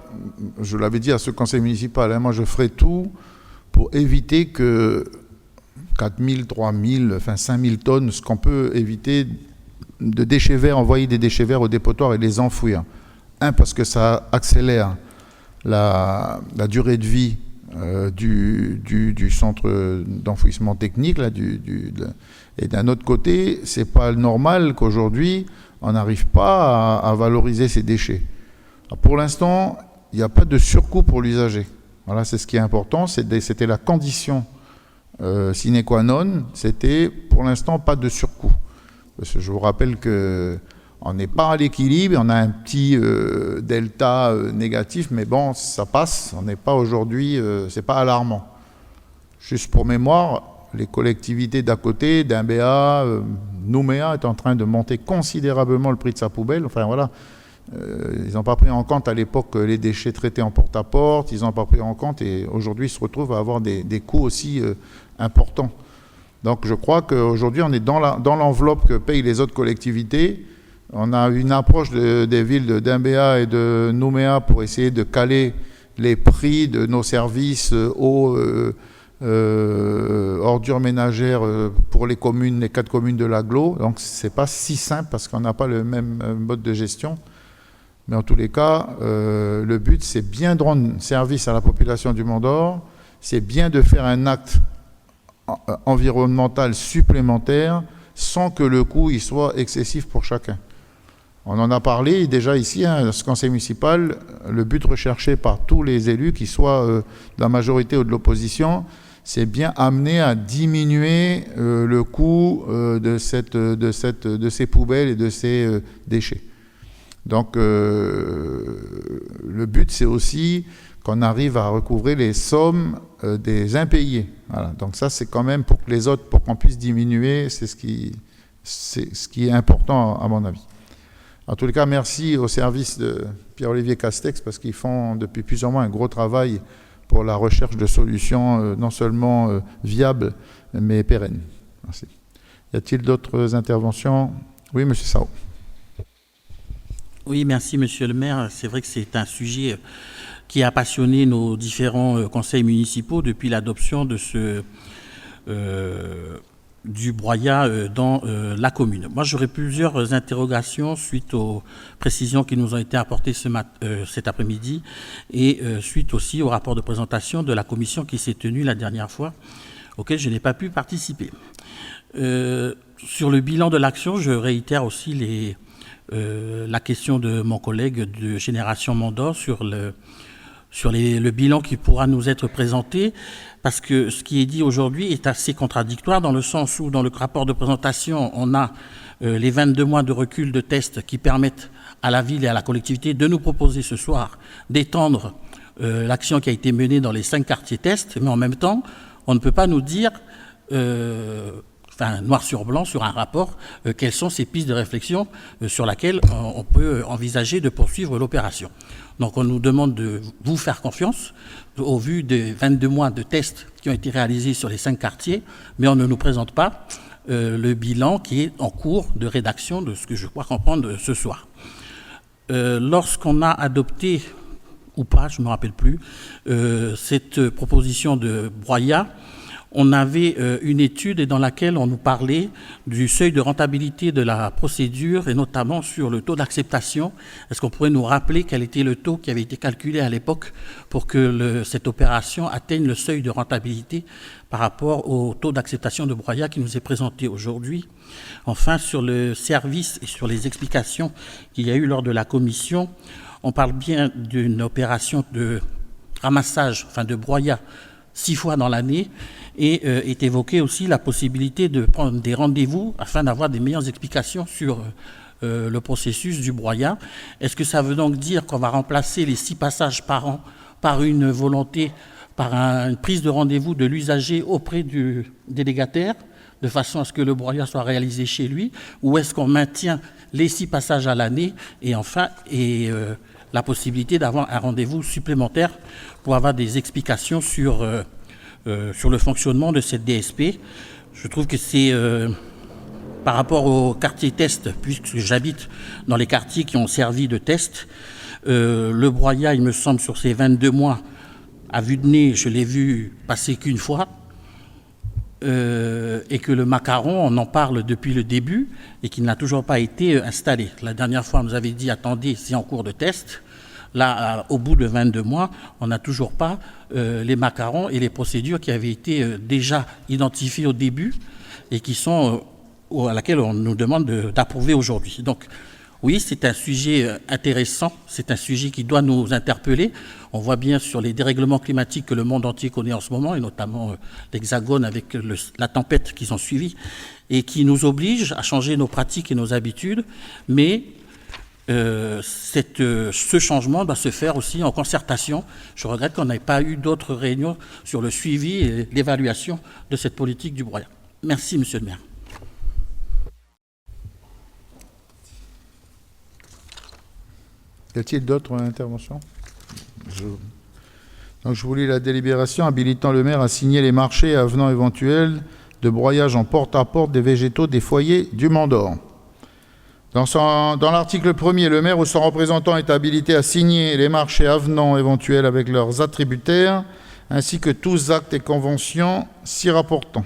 je l'avais dit à ce conseil municipal, moi je ferai tout pour éviter que 4 000, 3 000, enfin 5 000 tonnes, ce qu'on peut éviter de déchets verts, envoyer des déchets verts au dépotoir et les enfouir. Parce que ça accélère la durée de vie du centre d'enfouissement technique, là, et d'un autre côté, c'est pas normal qu'aujourd'hui, on n'arrive pas à valoriser ces déchets. Alors pour l'instant, il n'y a pas de surcoût pour l'usager. Voilà, c'est ce qui est important, c'était la condition sine qua non, c'était pour l'instant pas de surcoût. Parce que je vous rappelle qu'on n'est pas à l'équilibre, on a un petit delta négatif, mais bon, ça passe, on n'est pas aujourd'hui, c'est pas alarmant. Juste pour mémoire, les collectivités d'à côté, d'Imbéa, Nouméa est en train de monter considérablement le prix de sa poubelle. Enfin voilà, ils n'ont pas pris en compte à l'époque les déchets traités en porte-à-porte, ils n'ont pas pris en compte et aujourd'hui ils se retrouvent à avoir des coûts aussi importants. Donc je crois qu'aujourd'hui on est dans l'enveloppe que payent les autres collectivités. On a une approche des villes d'Imbéa et de Nouméa pour essayer de caler les prix de nos services aux ordures ménagères pour les communes, les 4 communes de l'agglo. Donc c'est pas si simple parce qu'on n'a pas le même mode de gestion. Mais en tous les cas, le but c'est bien de rendre service à la population du Mont-d'Or, c'est bien de faire un acte environnemental supplémentaire sans que le coût il soit excessif pour chacun. On en a parlé déjà ici, dans ce conseil municipal, le but recherché par tous les élus, qu'ils soient de la majorité ou de l'opposition, c'est bien amener à diminuer le coût de ces poubelles et de ces déchets. Donc le but c'est aussi qu'on arrive à recouvrer les sommes des impayés. Voilà. Donc ça c'est quand même pour que les autres, pour qu'on puisse diminuer, c'est ce qui est important à mon avis. En tous les cas, merci au service de Pierre-Olivier Castex parce qu'ils font depuis plusieurs mois un gros travail pour la recherche de solutions non seulement viables, mais pérennes. Merci. Y a-t-il d'autres interventions? Oui, M. Sao. Oui, merci, Monsieur le maire. C'est vrai que c'est un sujet qui a passionné nos différents conseils municipaux depuis l'adoption de du broyat dans la commune. Moi, j'aurais plusieurs interrogations suite aux précisions qui nous ont été apportées cet après-midi et suite aussi au rapport de présentation de la commission qui s'est tenue la dernière fois, auquel je n'ai pas pu participer. Sur le bilan de l'action, je réitère aussi la question de mon collègue de Génération Mont-d'Or sur le bilan qui pourra nous être présenté, parce que ce qui est dit aujourd'hui est assez contradictoire dans le sens où dans le rapport de présentation, on a les 22 mois de recul de tests qui permettent à la ville et à la collectivité de nous proposer ce soir d'étendre l'action qui a été menée dans les 5 quartiers tests, mais en même temps, on ne peut pas nous dire, noir sur blanc, sur un rapport, quelles sont ces pistes de réflexion sur lesquelles on peut envisager de poursuivre l'opération. Donc on nous demande de vous faire confiance au vu des 22 mois de tests qui ont été réalisés sur les 5 quartiers, mais on ne nous présente pas le bilan qui est en cours de rédaction de ce que je crois comprendre ce soir. Lorsqu'on a adopté, ou pas, je ne me rappelle plus, cette proposition de broyat, on avait une étude dans laquelle on nous parlait du seuil de rentabilité de la procédure et notamment sur le taux d'acceptation. Est-ce qu'on pourrait nous rappeler quel était le taux qui avait été calculé à l'époque pour que cette opération atteigne le seuil de rentabilité par rapport au taux d'acceptation de broyat qui nous est présenté aujourd'hui? Enfin, sur le service et sur les explications qu'il y a eu lors de la commission, on parle bien d'une opération de ramassage, de broyat 6 fois dans l'année, et est évoquée aussi la possibilité de prendre des rendez-vous afin d'avoir des meilleures explications sur le processus du broyat. Est-ce que ça veut donc dire qu'on va remplacer les 6 passages par an par une volonté, par une prise de rendez-vous de l'usager auprès du délégataire, de façon à ce que le broyat soit réalisé chez lui, ou est-ce qu'on maintient les 6 passages à l'année et enfin la possibilité d'avoir un rendez-vous supplémentaire pour avoir des explications sur le fonctionnement de cette DSP. Je trouve que c'est, par rapport au quartier test, puisque j'habite dans les quartiers qui ont servi de test, le broyat, il me semble, sur ces 22 mois, à vue de nez, je l'ai vu passer qu'une fois. et que le macaron, on en parle depuis le début et qu'il n'a toujours pas été installé. La dernière fois, on nous avait dit, attendez, c'est en cours de test. Là, au bout de 22 mois, on n'a toujours pas les macarons et les procédures qui avaient été déjà identifiées au début et qui sont à laquelle on nous demande d'approuver aujourd'hui. Donc, oui, c'est un sujet intéressant, c'est un sujet qui doit nous interpeller. On voit bien sur les dérèglements climatiques que le monde entier connaît en ce moment, et notamment l'Hexagone avec la tempête qui s'en suivit, et qui nous oblige à changer nos pratiques et nos habitudes, mais ce changement doit se faire aussi en concertation. Je regrette qu'on n'ait pas eu d'autres réunions sur le suivi et l'évaluation de cette politique du broyat. Merci, Monsieur le maire. Y a-t-il d'autres interventions? Donc je vous lis la délibération habilitant le maire à signer les marchés et avenants éventuels de broyage en porte-à-porte des végétaux des foyers du Mont d'Or. Dans l'article 1er, le maire ou son représentant est habilité à signer les marchés et avenants éventuels avec leurs attributaires, ainsi que tous actes et conventions s'y rapportant.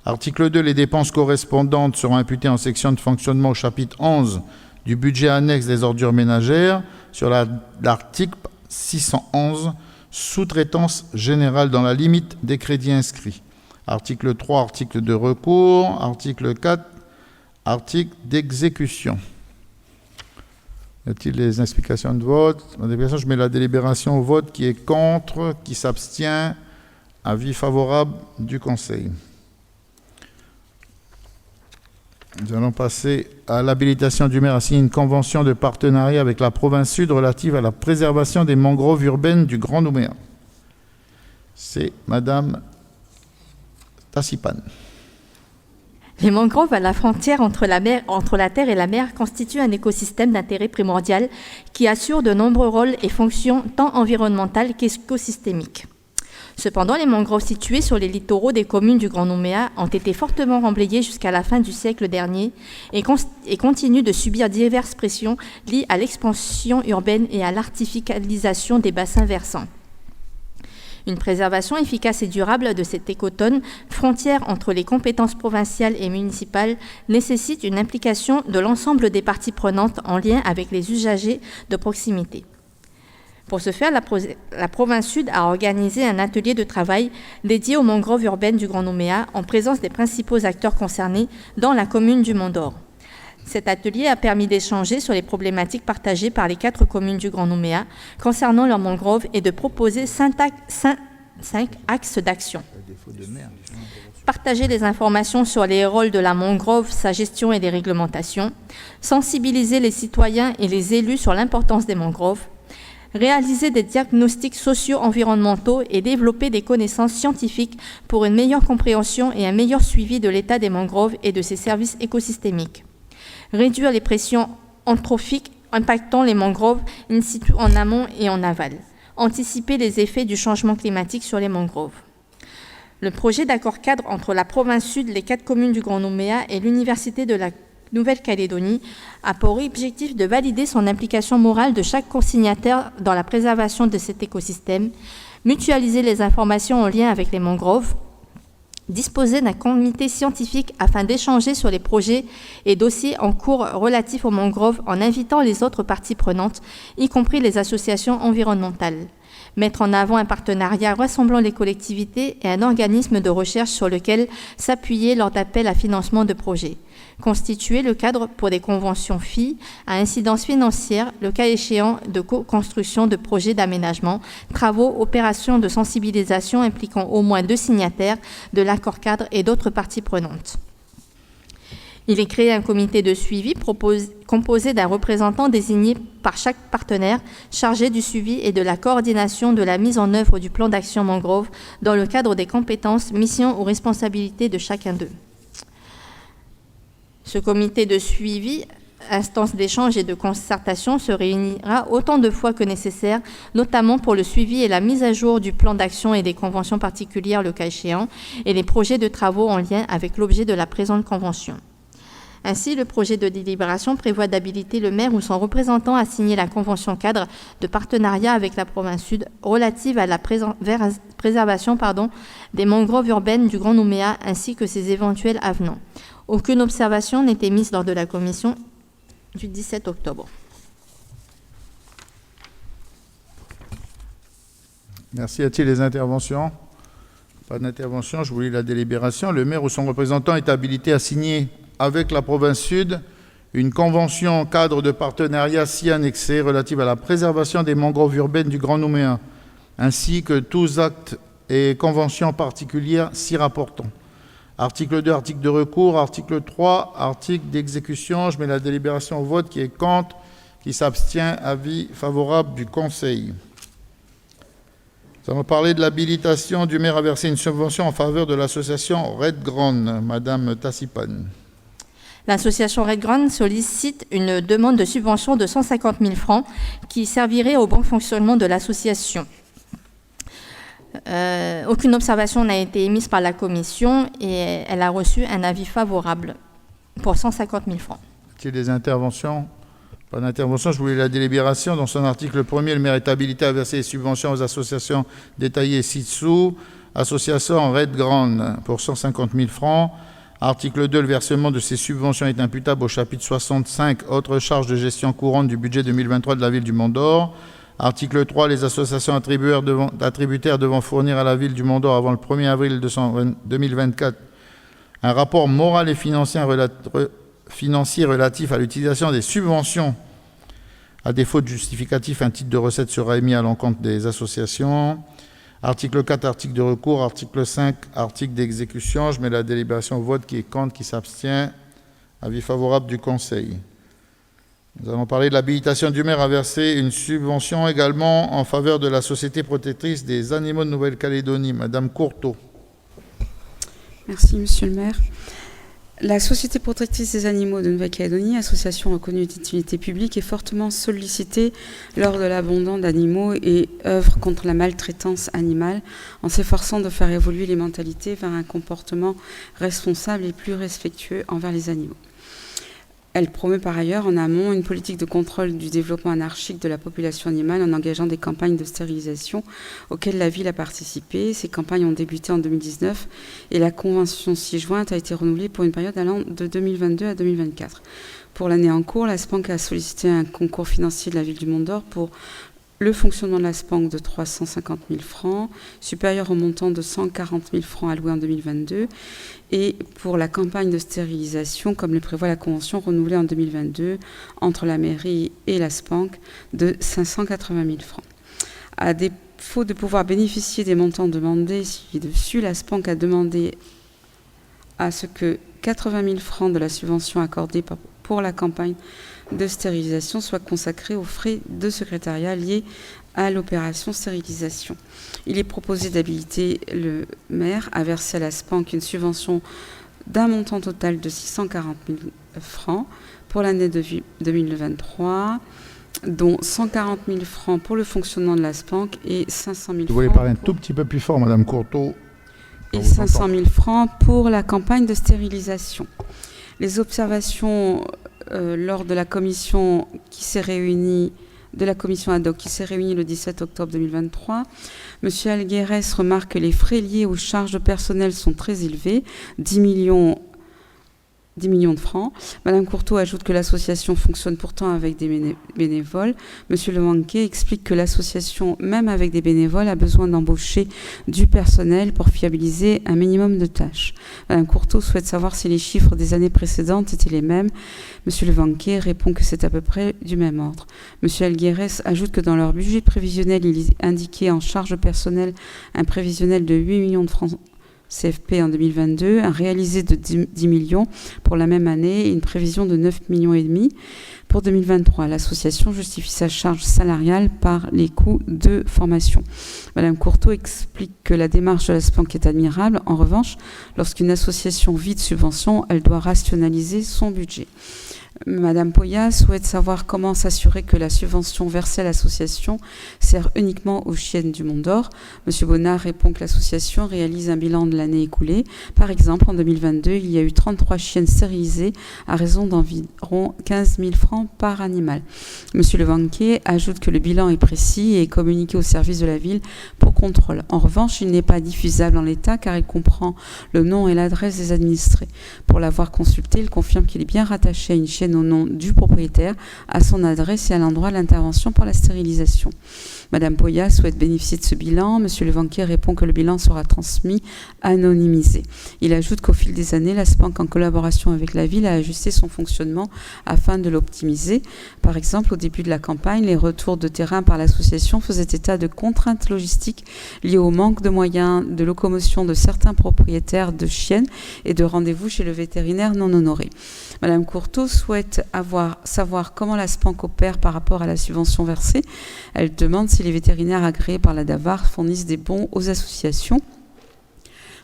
Article 2, les dépenses correspondantes seront imputées en section de fonctionnement au chapitre 11 du budget annexe des ordures ménagères sur l'article 611, sous-traitance générale dans la limite des crédits inscrits. Article 3, article de recours. Article 4, article d'exécution. Y a-t-il des explications de vote? Je mets la délibération au vote. Qui est contre? Qui s'abstient? Avis favorable du Conseil. Nous allons passer à l'habilitation du maire à signer une convention de partenariat avec la province sud relative à la préservation des mangroves urbaines du Grand Nouméa. C'est Madame Tassipane. Les mangroves à la frontière entre la terre et la mer constituent un écosystème d'intérêt primordial qui assure de nombreux rôles et fonctions tant environnementales qu'écosystémiques. Cependant, les mangroves situées sur les littoraux des communes du Grand Nouméa ont été fortement remblayées jusqu'à la fin du siècle dernier et continuent de subir diverses pressions liées à l'expansion urbaine et à l'artificialisation des bassins versants. Une préservation efficace et durable de cet écotone, frontière entre les compétences provinciales et municipales, nécessite une implication de l'ensemble des parties prenantes en lien avec les usagers de proximité. Pour ce faire, la province sud a organisé un atelier de travail dédié aux mangroves urbaines du Grand Nouméa en présence des principaux acteurs concernés dans la commune du Mont d'Or. Cet atelier a permis d'échanger sur les problématiques partagées par les 4 communes du Grand Nouméa concernant leurs mangroves et de proposer 5 axes d'action. Partager les informations sur les rôles de la mangrove, sa gestion et les réglementations, sensibiliser les citoyens et les élus sur l'importance des mangroves, réaliser des diagnostics socio-environnementaux et développer des connaissances scientifiques pour une meilleure compréhension et un meilleur suivi de l'état des mangroves et de ses services écosystémiques. Réduire les pressions anthropiques impactant les mangroves in situ en amont et en aval. Anticiper les effets du changement climatique sur les mangroves. Le projet d'accord cadre entre la province sud, les 4 communes du Grand Nouméa et l'Université de la Nouvelle-Calédonie a pour objectif de valider son implication morale de chaque consignataire dans la préservation de cet écosystème, mutualiser les informations en lien avec les mangroves, disposer d'un comité scientifique afin d'échanger sur les projets et dossiers en cours relatifs aux mangroves en invitant les autres parties prenantes, y compris les associations environnementales. Mettre en avant un partenariat rassemblant les collectivités et un organisme de recherche sur lequel s'appuyer lors d'appels à financement de projets. Constituer le cadre pour des conventions FI à incidence financière, le cas échéant de co-construction de projets d'aménagement, travaux, opérations de sensibilisation impliquant au moins 2 signataires de l'accord cadre et d'autres parties prenantes. Il est créé un comité de suivi composé d'un représentant désigné par chaque partenaire chargé du suivi et de la coordination de la mise en œuvre du plan d'action mangrove dans le cadre des compétences, missions ou responsabilités de chacun d'eux. Ce comité de suivi, instance d'échange et de concertation, se réunira autant de fois que nécessaire, notamment pour le suivi et la mise à jour du plan d'action et des conventions particulières le cas échéant, et les projets de travaux en lien avec l'objet de la présente convention. Ainsi, le projet de délibération prévoit d'habiliter le maire ou son représentant à signer la convention cadre de partenariat avec la province sud relative à la préservation des mangroves urbaines du Grand Nouméa ainsi que ses éventuels avenants. Aucune observation n'est émise lors de la commission du 17 octobre. Merci. Y a-t-il des interventions? Pas d'intervention. Je vous lis la délibération. Le maire ou son représentant est habilité à signer avec la province sud une convention cadre de partenariat si annexée relative à la préservation des mangroves urbaines du Grand Nouméa, ainsi que tous actes et conventions particulières s'y rapportant. Article 2, article de recours, article 3, article d'exécution. Je mets la délibération au vote. Qui est contre? Qui s'abstient? Avis favorable du Conseil. Nous allons parler de l'habilitation du maire à verser une subvention en faveur de l'association Red Ground. Madame Tassipane. L'association Red Ground sollicite une demande de subvention de 150 000 francs qui servirait au bon fonctionnement de l'association. Aucune observation n'a été émise par la commission et elle a reçu un avis favorable pour 150 000 francs. Y a-t-il des interventions? Pas d'intervention. Je vous lis la délibération. Dans son article 1er, le maire est habilité à verser des subventions aux associations détaillées ci-dessous. Association Red Ground pour 150 000 francs. Article 2, le versement de ces subventions est imputable au chapitre 65, autres charges de gestion courante du budget 2023 de la ville du Mont-d'Or. Article 3, les associations attributaires devant fournir à la ville du Mont-d'Or avant le 1er avril 2024 un rapport moral et financier relatif à l'utilisation des subventions. À défaut de justificatif, un titre de recette sera émis à l'encontre des associations. Article 4, article de recours. Article 5, article d'exécution. Je mets la délibération au vote. Qui est contre? Qui s'abstient? Avis favorable du Conseil. Nous allons parler de l'habilitation du maire à verser une subvention également en faveur de la Société protectrice des animaux de Nouvelle-Calédonie. Madame Courteau. Merci, monsieur le maire. La Société protectrice des animaux de Nouvelle-Calédonie, association reconnue d'utilité publique, est fortement sollicitée lors de l'abandon d'animaux et œuvre contre la maltraitance animale en s'efforçant de faire évoluer les mentalités vers un comportement responsable et plus respectueux envers les animaux. Elle promeut par ailleurs en amont une politique de contrôle du développement anarchique de la population animale en engageant des campagnes de stérilisation auxquelles la ville a participé. Ces campagnes ont débuté en 2019 et la convention ci-jointe a été renouvelée pour une période allant de 2022 à 2024. Pour l'année en cours, la SPANC a sollicité un concours financier de la ville du Mont-d'Or pour le fonctionnement de la SPANC de 350 000 francs, supérieur au montant de 140 000 francs alloués en 2022, et pour la campagne de stérilisation, comme le prévoit la convention renouvelée en 2022 entre la mairie et la SPANC, de 580 000 francs. À défaut de pouvoir bénéficier des montants demandés ci-dessus, la SPANC a demandé à ce que 80 000 francs de la subvention accordée pour la campagne de stérilisation soit consacrée aux frais de secrétariat liés à l'opération stérilisation. Il est proposé d'habiliter le maire à verser à la SPANC une subvention d'un montant total de 640 000 francs pour l'année 2023, dont 140 000 francs pour le fonctionnement de la SPANC et 500 000 francs... Vous voulez parler un tout petit peu plus fort, Madame Courteau? Et 500 000 francs pour la campagne de stérilisation. Les observations lors de la commission qui s'est réunie, de la commission ad hoc qui s'est réunie le 17 octobre 2023, M. Alguérez remarque que les frais liés aux charges de personnel sont très élevés, 10 millions de francs. Madame Courteau ajoute que l'association fonctionne pourtant avec des bénévoles. Monsieur Lewanké explique que l'association, même avec des bénévoles, a besoin d'embaucher du personnel pour fiabiliser un minimum de tâches. Madame Courteau souhaite savoir si les chiffres des années précédentes étaient les mêmes. Monsieur Lewanké répond que c'est à peu près du même ordre. Monsieur Alguérez ajoute que dans leur budget prévisionnel, il est indiqué en charge personnelle un prévisionnel de 8 millions de francs CFP en 2022, un réalisé de 10 millions pour la même année et une prévision de 9,5 millions pour 2023. L'association justifie sa charge salariale par les coûts de formation. Madame Courteau explique que la démarche de la SPANC est admirable. En revanche, lorsqu'une association vit de subventions, elle doit rationaliser son budget. Madame Poya souhaite savoir comment s'assurer que la subvention versée à l'association sert uniquement aux chiennes du Mont d'Or. Monsieur Bonnard répond que l'association réalise un bilan de l'année écoulée. Par exemple, en 2022, il y a eu 33 chiennes stérilisées à raison d'environ 15 000 francs par animal. Monsieur Levanquier ajoute que le bilan est précis et est communiqué au service de la ville pour contrôle. En revanche, il n'est pas diffusable en l'état car il comprend le nom et l'adresse des administrés. Pour l'avoir consulté, il confirme qu'il est bien rattaché à une chienne au nom du propriétaire, à son adresse et à l'endroit de l'intervention pour la stérilisation. Madame Poya souhaite bénéficier de ce bilan. Monsieur Levanquier répond que le bilan sera transmis anonymisé. Il ajoute qu'au fil des années, la SPANC, en collaboration avec la ville, a ajusté son fonctionnement afin de l'optimiser. Par exemple, au début de la campagne, les retours de terrain par l'association faisaient état de contraintes logistiques liées au manque de moyens de locomotion de certains propriétaires de chiennes et de rendez-vous chez le vétérinaire non honoré. Madame Courteau souhaite savoir comment la SPANC opère par rapport à la subvention versée. Elle demande si les vétérinaires agréés par la DAVAR fournissent des bons aux associations.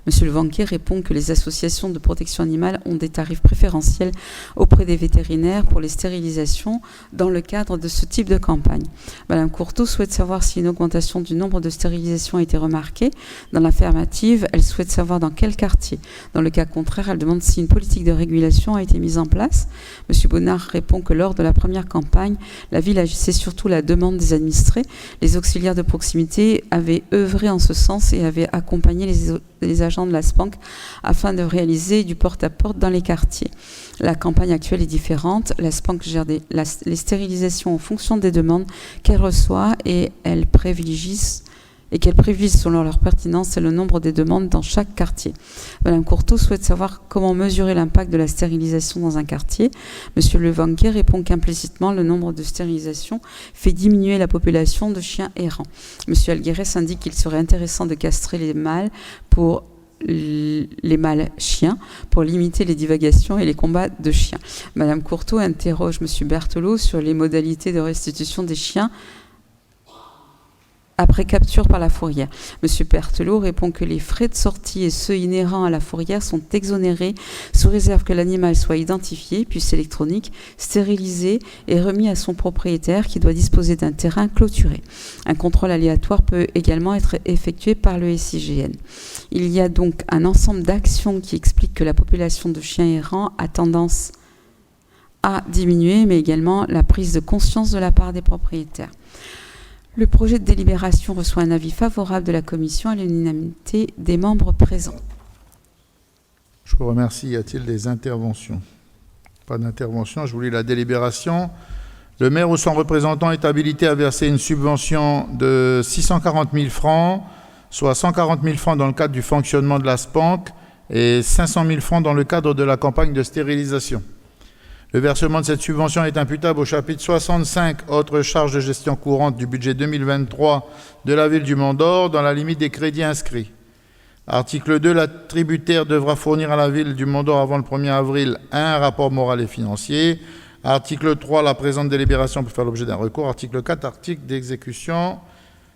Monsieur Levanquier répond que les associations de protection animale ont des tarifs préférentiels auprès des vétérinaires pour les stérilisations dans le cadre de ce type de campagne. Madame Courteau souhaite savoir si une augmentation du nombre de stérilisations a été remarquée. Dans l'affirmative, elle souhaite savoir dans quel quartier. Dans le cas contraire, elle demande si une politique de régulation a été mise en place. Monsieur Bonnard répond que lors de la première campagne, la ville agissait surtout la demande des administrés. Les auxiliaires de proximité avaient œuvré en ce sens et avaient accompagné les agents de la SPANC afin de réaliser du porte-à-porte dans les quartiers. La campagne actuelle est différente. La SPANC gère les stérilisations en fonction des demandes qu'elle reçoit et qu'elle privilégie selon leur pertinence et le nombre des demandes dans chaque quartier. Madame Courteau souhaite savoir comment mesurer l'impact de la stérilisation dans un quartier. Monsieur Levanquier répond qu'implicitement, le nombre de stérilisations fait diminuer la population de chiens errants. Monsieur Alguérès indique qu'il serait intéressant de castrer les mâles chiens pour limiter les divagations et les combats de chiens. Madame Courteau interroge Monsieur Berthelot sur les modalités de restitution des chiens après capture par la fourrière. Monsieur Berthelot répond que les frais de sortie et ceux inhérents à la fourrière sont exonérés sous réserve que l'animal soit identifié, puce électronique, stérilisé et remis à son propriétaire qui doit disposer d'un terrain clôturé. Un contrôle aléatoire peut également être effectué par le SIGN. Il y a donc un ensemble d'actions qui expliquent que la population de chiens errants a tendance à diminuer, mais également la prise de conscience de la part des propriétaires. Le projet de délibération reçoit un avis favorable de la commission à l'unanimité des membres présents. Je vous remercie. Y a-t-il des interventions? Pas d'intervention. Je vous lis la délibération. Le maire ou son représentant est habilité à verser une subvention de 640 000 francs, soit 140 000 francs dans le cadre du fonctionnement de la SPANC et 500 000 francs dans le cadre de la campagne de stérilisation. Le versement de cette subvention est imputable au chapitre 65, autres charges de gestion courante du budget 2023 de la ville du Mont d'Or, dans la limite des crédits inscrits. Article 2, l'attributaire devra fournir à la ville du Mont d'Or avant le 1er avril un rapport moral et financier. Article 3, la présente délibération peut faire l'objet d'un recours. Article 4, article d'exécution.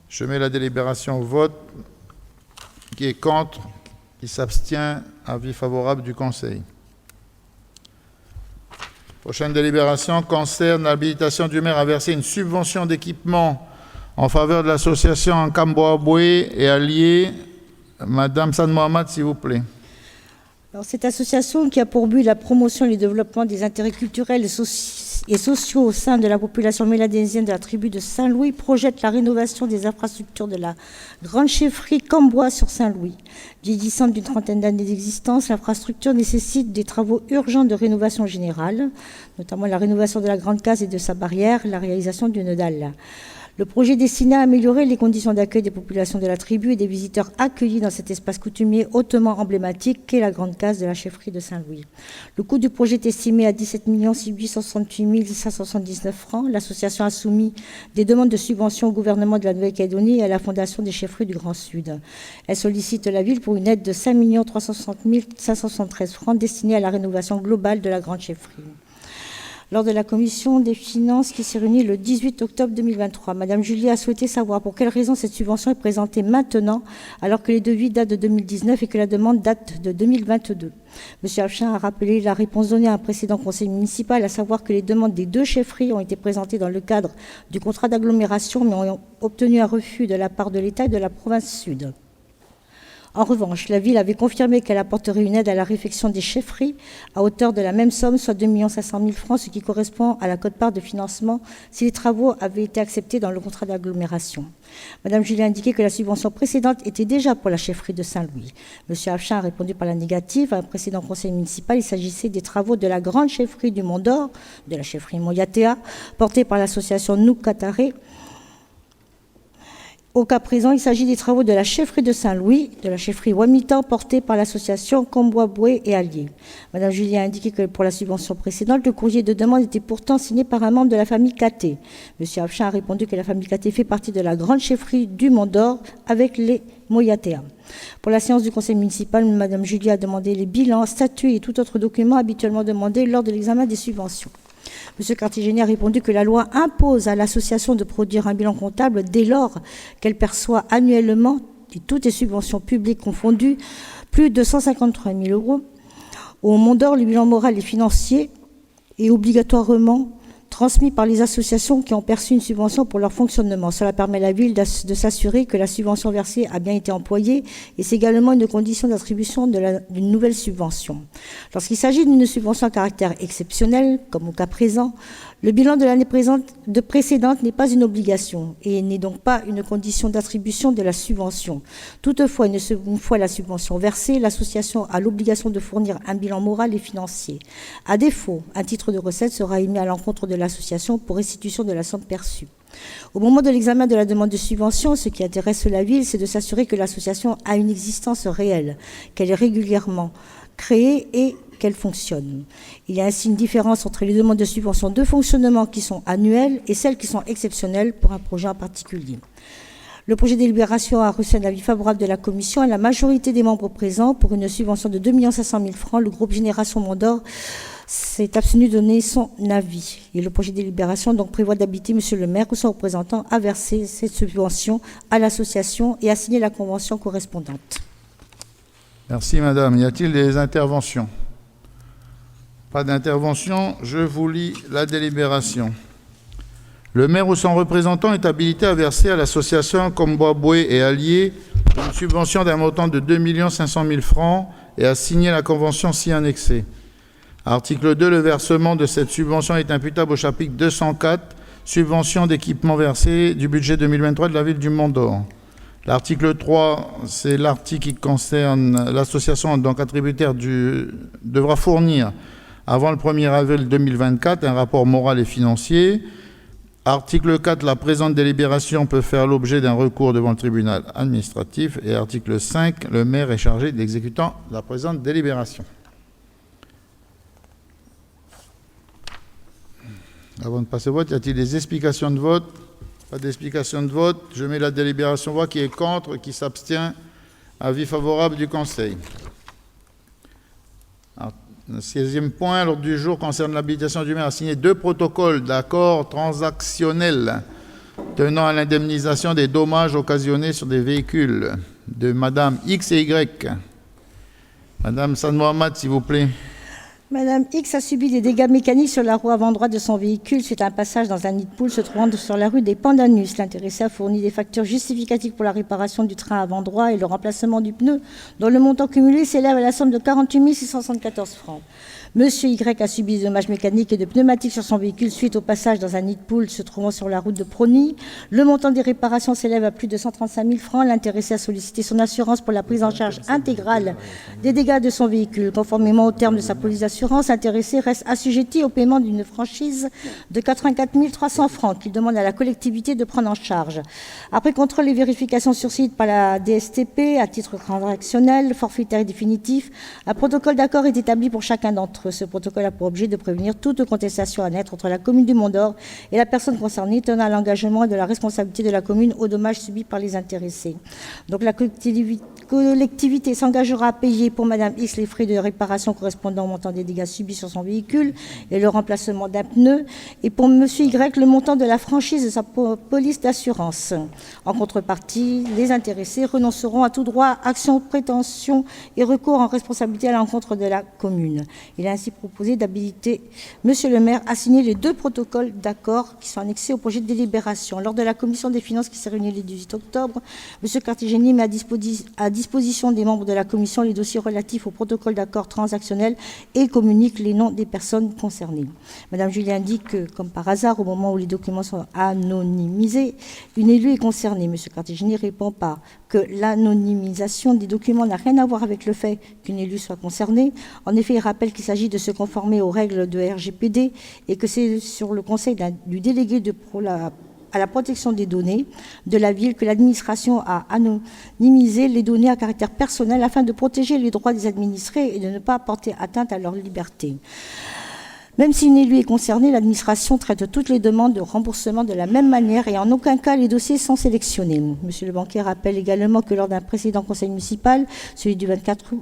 Je mets la délibération au vote. Qui est contre? Qui s'abstient? Avis favorable du Conseil. Prochaine délibération concerne l'habilitation du maire à verser une subvention d'équipement en faveur de l'association Ankamboaboué et alliés. Madame San Mohamed, s'il vous plaît. Alors, cette association qui a pour but la promotion et le développement des intérêts culturels et sociaux au sein de la population mélanésienne de la tribu de Saint-Louis projette la rénovation des infrastructures de la grande chefferie Cambois sur Saint-Louis. Vieillissante d'une trentaine d'années d'existence, l'infrastructure nécessite des travaux urgents de rénovation générale, notamment la rénovation de la grande case et de sa barrière, la réalisation d'une dalle. Le projet est destiné à améliorer les conditions d'accueil des populations de la tribu et des visiteurs accueillis dans cet espace coutumier hautement emblématique qu'est la grande case de la chefferie de Saint-Louis. Le coût du projet est estimé à 17 868 579 francs. L'association a soumis des demandes de subvention au gouvernement de la Nouvelle-Calédonie et à la Fondation des chefferies du Grand Sud. Elle sollicite la ville pour une aide de 5 360 573 francs destinée à la rénovation globale de la grande chefferie. lors de la commission des finances qui s'est réunie le 18 octobre 2023. Madame Julie a souhaité savoir pour quelles raisons cette subvention est présentée maintenant, alors que les devis datent de 2019 et que la demande date de 2022. Monsieur Afchin a rappelé la réponse donnée à un précédent conseil municipal, à savoir que les demandes des deux chefferies ont été présentées dans le cadre du contrat d'agglomération, mais ont obtenu un refus de la part de l'État et de la province sud. En revanche, la ville avait confirmé qu'elle apporterait une aide à la réfection des chefferies à hauteur de la même somme, soit 2 500 000 francs, ce qui correspond à la quote-part de financement si les travaux avaient été acceptés dans le contrat d'agglomération. Madame Julie a indiqué que la subvention précédente était déjà pour la chefferie de Saint-Louis. Monsieur Afchin a répondu par la négative. À un précédent conseil municipal, il s'agissait des travaux de la grande chefferie du Mont-d'Or, de la chefferie Moyatea, portée par l'association Nouk-Kataré. Au cas présent, il s'agit des travaux de la chefferie de Saint-Louis, de la chefferie Wamitan, portée par l'association Combois-Boué et Alliés. Madame Julie a indiqué que pour la subvention précédente, le courrier de demande était pourtant signé par un membre de la famille Katé. Monsieur Afchin a répondu que la famille Katé fait partie de la grande chefferie du Mont-d'Or avec les Moyatea. Pour la séance du conseil municipal, Madame Julie a demandé les bilans, statuts et tout autre document habituellement demandé lors de l'examen des subventions. Monsieur Cartigénie a répondu que la loi impose à l'association de produire un bilan comptable dès lors qu'elle perçoit annuellement, et toutes les subventions publiques confondues, plus de 153 000 €. Au Mont-d'Or, le bilan moral et financier est obligatoirement transmis par les associations qui ont perçu une subvention pour leur fonctionnement. Cela permet à la ville de s'assurer que la subvention versée a bien été employée et c'est également une condition d'attribution d'une nouvelle subvention. Lorsqu'il s'agit d'une subvention à caractère exceptionnel, comme au cas présent, le bilan de l'année précédente n'est pas une obligation et n'est donc pas une condition d'attribution de la subvention. Toutefois, une fois la subvention versée, l'association a l'obligation de fournir un bilan moral et financier. À défaut, un titre de recette sera émis à l'encontre de l'association pour restitution de la somme perçue. Au moment de l'examen de la demande de subvention, ce qui intéresse la ville, c'est de s'assurer que l'association a une existence réelle, qu'elle est régulièrement créée et qu'elle fonctionne. Il y a ainsi une différence entre les demandes de subvention de fonctionnement qui sont annuelles et celles qui sont exceptionnelles pour un projet en particulier. Le projet de délibération a reçu un avis favorable de la commission et la majorité des membres présents pour une subvention de 2 500 000 francs. Le groupe Génération Mont-d'Or s'est abstenu de donner son avis. Et le projet de délibération donc prévoit d'habiliter Monsieur le maire ou son représentant à verser cette subvention à l'association et à signer la convention correspondante. Merci Madame. Y a-t-il des interventions? Pas d'intervention. Je vous lis la délibération. Le maire ou son représentant est habilité à verser à l'association Combois-Boué et Alliés une subvention d'un montant de 2 500 000 francs et à signer la convention si annexée. Article 2. Le versement de cette subvention est imputable au chapitre 204, subvention d'équipement versée du budget 2023 de la ville du Mont-d'Or. L'article 3, c'est l'article qui concerne l'association, donc attributaire devra fournir avant le 1er avril 2024 un rapport moral et financier. Article 4, la présente délibération peut faire l'objet d'un recours devant le tribunal administratif. Et article 5, le maire est chargé d'exécutant la présente délibération. Avant de passer au vote, y a-t-il des explications de vote? Pas d'explication de vote. Je mets la délibération voix. Qui est contre, qui s'abstient. Avis favorable du Conseil. Alors, le 16e point, l'ordre du jour concerne l'habilitation du maire à signer 2 protocoles d'accord transactionnels tenant à l'indemnisation des dommages occasionnés sur des véhicules de Madame X et Y. Madame San Mohamed, s'il vous plaît. Madame X a subi des dégâts mécaniques sur la roue avant droite de son véhicule suite à un passage dans un nid de poule se trouvant sur la rue des Pandanus. L'intéressé a fourni des factures justificatives pour la réparation du train avant droit et le remplacement du pneu, dont le montant cumulé s'élève à la somme de 48 674 francs. Monsieur Y a subi des dommages mécaniques et de pneumatiques sur son véhicule suite au passage dans un nid de poule se trouvant sur la route de Prony. Le montant des réparations s'élève à plus de 135 000 francs. L'intéressé a sollicité son assurance pour la prise en charge intégrale des dégâts de son véhicule. Conformément au terme de sa police d'assurance, l'intéressé reste assujetti au paiement d'une franchise de 84 300 francs qu'il demande à la collectivité de prendre en charge. Après contrôle et vérification sur site par la DSTP, à titre transactionnel, forfaitaire et définitif, un protocole d'accord est établi pour chacun d'entre 4, ce protocole a pour objet de prévenir toute contestation à naître entre la commune du Mont-d'Or et la personne concernée tenant à l'engagement et de la responsabilité de la commune aux dommages subis par les intéressés. Donc la collectivité s'engagera à payer pour Madame X les frais de réparation correspondant au montant des dégâts subis sur son véhicule et le remplacement d'un pneu, et pour Monsieur Y le montant de la franchise de sa police d'assurance. En contrepartie, les intéressés renonceront à tout droit, action, prétention et recours en responsabilité à l'encontre de la commune. Il est ainsi proposé d'habiliter Monsieur le maire à signer les 2 protocoles d'accord qui sont annexés au projet de délibération. Lors de la commission des finances qui s'est réunie le 18 octobre, Monsieur Cartigeni met à disposition des membres de la commission les dossiers relatifs au protocole d'accord transactionnel et communique les noms des personnes concernées. Madame Julie indique que, comme par hasard, au moment où les documents sont anonymisés, une élue est concernée. Monsieur Cartigeni répond pas que l'anonymisation des documents n'a rien à voir avec le fait qu'une élue soit concernée. En effet, il rappelle qu'il s'agit de se conformer aux règles de RGPD et que c'est sur le conseil du délégué à la protection des données de la ville que l'administration a anonymisé les données à caractère personnel afin de protéger les droits des administrés et de ne pas porter atteinte à leur liberté. Même si une élue est concernée, l'administration traite toutes les demandes de remboursement de la même manière et en aucun cas les dossiers sont sélectionnés. Monsieur le banquier rappelle également que lors d'un précédent conseil municipal, celui du 24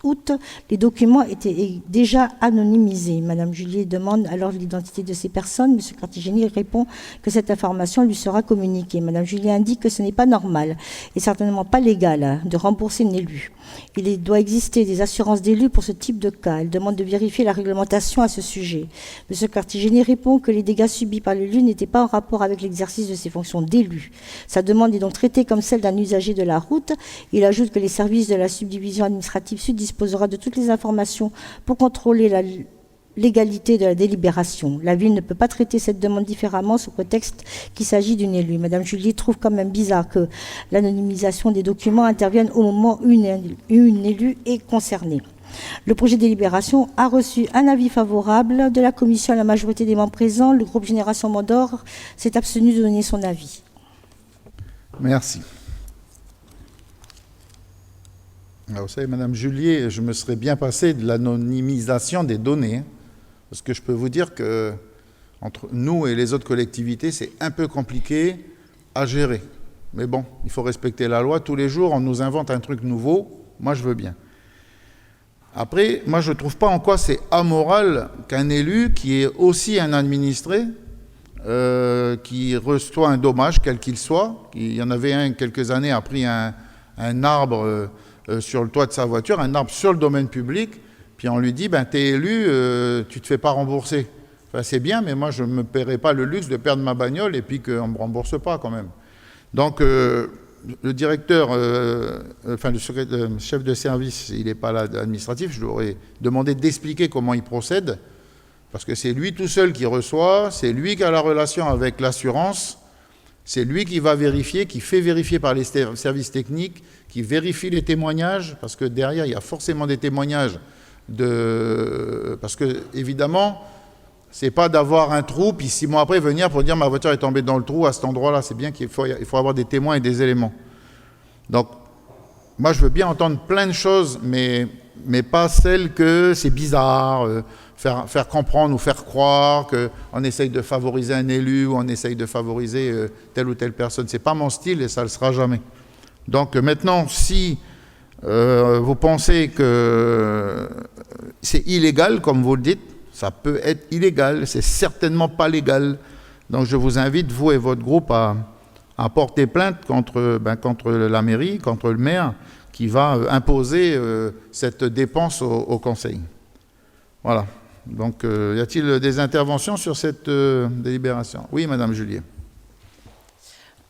août, les documents étaient déjà anonymisés. Madame Julier demande alors l'identité de ces personnes. Monsieur Cartigeni répond que cette information lui sera communiquée. Madame Julier indique que ce n'est pas normal et certainement pas légal de rembourser une élue. Il doit exister des assurances d'élus pour ce type de cas. Elle demande de vérifier la réglementation à ce sujet. Monsieur Cartigeni répond que les dégâts subis par l'élu n'étaient pas en rapport avec l'exercice de ses fonctions d'élu. Sa demande est donc traitée comme celle d'un usager de la route. Il ajoute que les services de la subdivision administrative sud disposera de toutes les informations pour contrôler la légalité de la délibération. La ville ne peut pas traiter cette demande différemment sous prétexte qu'il s'agit d'une élue. Madame Julie trouve quand même bizarre que l'anonymisation des documents intervienne au moment où une élue est concernée. Le projet de délibération a reçu un avis favorable de la commission à la majorité des membres présents. Le groupe Génération Mont-d'Or s'est abstenu de donner son avis. Merci. Alors, vous savez, Madame Julier, je me serais bien passé de l'anonymisation des données, parce que je peux vous dire que entre nous et les autres collectivités, c'est un peu compliqué à gérer. Mais bon, il faut respecter la loi. Tous les jours, on nous invente un truc nouveau. Moi, je veux bien. Après, moi, je ne trouve pas en quoi c'est amoral qu'un élu, qui est aussi un administré, qui reçoit un dommage, quel qu'il soit, il y en avait un, quelques années, a pris un arbre sur le toit de sa voiture, un arbre sur le domaine public, puis on lui dit, ben, t'es élu, tu ne te fais pas rembourser. Enfin, c'est bien, mais moi, je ne me paierai pas le luxe de perdre ma bagnole et puis qu'on ne me rembourse pas quand même. Donc, le directeur, enfin, le chef de service, il n'est pas là administratif, je lui aurais demandé d'expliquer comment il procède, parce que c'est lui tout seul qui reçoit, c'est lui qui a la relation avec l'assurance, c'est lui qui va vérifier, qui fait vérifier par les services techniques, qui vérifie les témoignages, parce que derrière, il y a forcément des témoignages parce que, évidemment, c'est pas d'avoir un trou, puis 6 mois après venir pour dire ma voiture est tombée dans le trou à cet endroit-là. C'est bien qu'il faut avoir des témoins et des éléments. Donc, moi, je veux bien entendre plein de choses, mais pas celles que c'est bizarre, faire comprendre ou faire croire qu'on essaye de favoriser un élu ou on essaye de favoriser telle ou telle personne. C'est pas mon style et ça ne le sera jamais. Donc maintenant, si vous pensez que c'est illégal, comme vous le dites, ça peut être illégal, c'est certainement pas légal. Donc je vous invite, vous et votre groupe, à porter plainte contre la mairie, contre le maire, qui va imposer cette dépense au conseil. Voilà. Donc y a-t-il des interventions sur cette délibération? Oui, Madame Julier.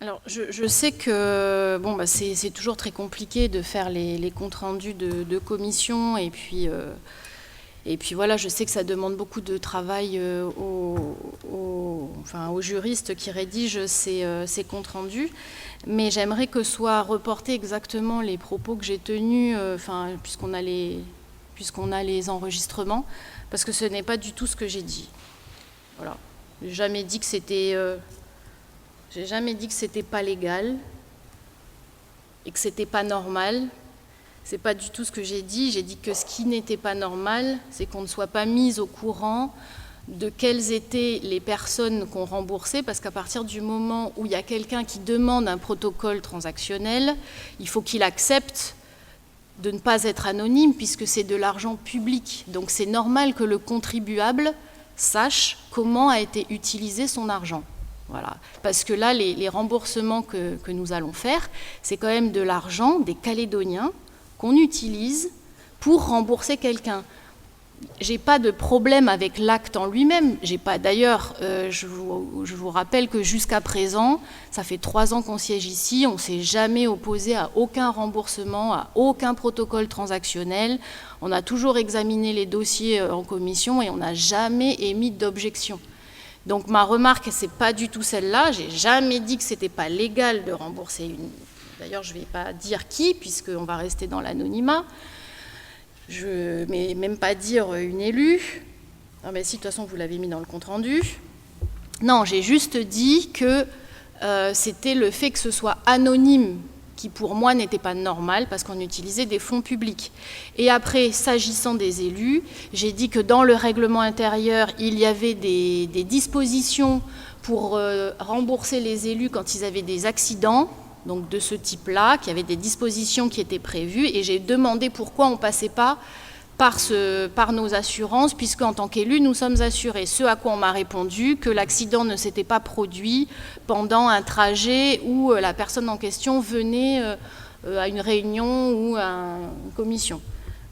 Alors, je sais que bon, bah, c'est toujours très compliqué de faire les comptes rendus de commission et puis voilà, je sais que ça demande beaucoup de travail aux juristes qui rédigent ces comptes rendus, mais j'aimerais que soient reportés exactement les propos que j'ai tenus, puisqu'on a les enregistrements, parce que ce n'est pas du tout ce que j'ai dit. Voilà, j'ai jamais dit que c'était pas légal et que c'était pas normal. C'est pas du tout ce que j'ai dit. J'ai dit que ce qui n'était pas normal, c'est qu'on ne soit pas mis au courant de quelles étaient les personnes qu'on remboursait, parce qu'à partir du moment où il y a quelqu'un qui demande un protocole transactionnel, il faut qu'il accepte de ne pas être anonyme, puisque c'est de l'argent public. Donc c'est normal que le contribuable sache comment a été utilisé son argent. Voilà. Parce que là, les remboursements que nous allons faire, c'est quand même de l'argent des Calédoniens qu'on utilise pour rembourser quelqu'un. J'ai pas de problème avec l'acte en lui-même. J'ai pas. D'ailleurs, je vous rappelle que jusqu'à présent, ça fait 3 ans qu'on siège ici, on s'est jamais opposé à aucun remboursement, à aucun protocole transactionnel. On a toujours examiné les dossiers en commission et on n'a jamais émis d'objection. Donc ma remarque, c'est pas du tout celle-là. J'ai jamais dit que c'était pas légal de rembourser une. D'ailleurs, je vais pas dire qui, puisqu'on va rester dans l'anonymat. Je ne vais même pas dire une élue. Non, mais si, de toute façon, vous l'avez mis dans le compte-rendu. Non, j'ai juste dit que c'était le fait que ce soit anonyme qui, pour moi, n'était pas normal, parce qu'on utilisait des fonds publics. Et après, s'agissant des élus, j'ai dit que dans le règlement intérieur, il y avait des dispositions pour rembourser les élus quand ils avaient des accidents, donc de ce type-là, qu'il y avait des dispositions qui étaient prévues, et j'ai demandé pourquoi on ne passait pas par nos assurances, puisque en tant qu'élu, nous sommes assurés. Ce à quoi on m'a répondu que l'accident ne s'était pas produit pendant un trajet où la personne en question venait à une réunion ou à une commission.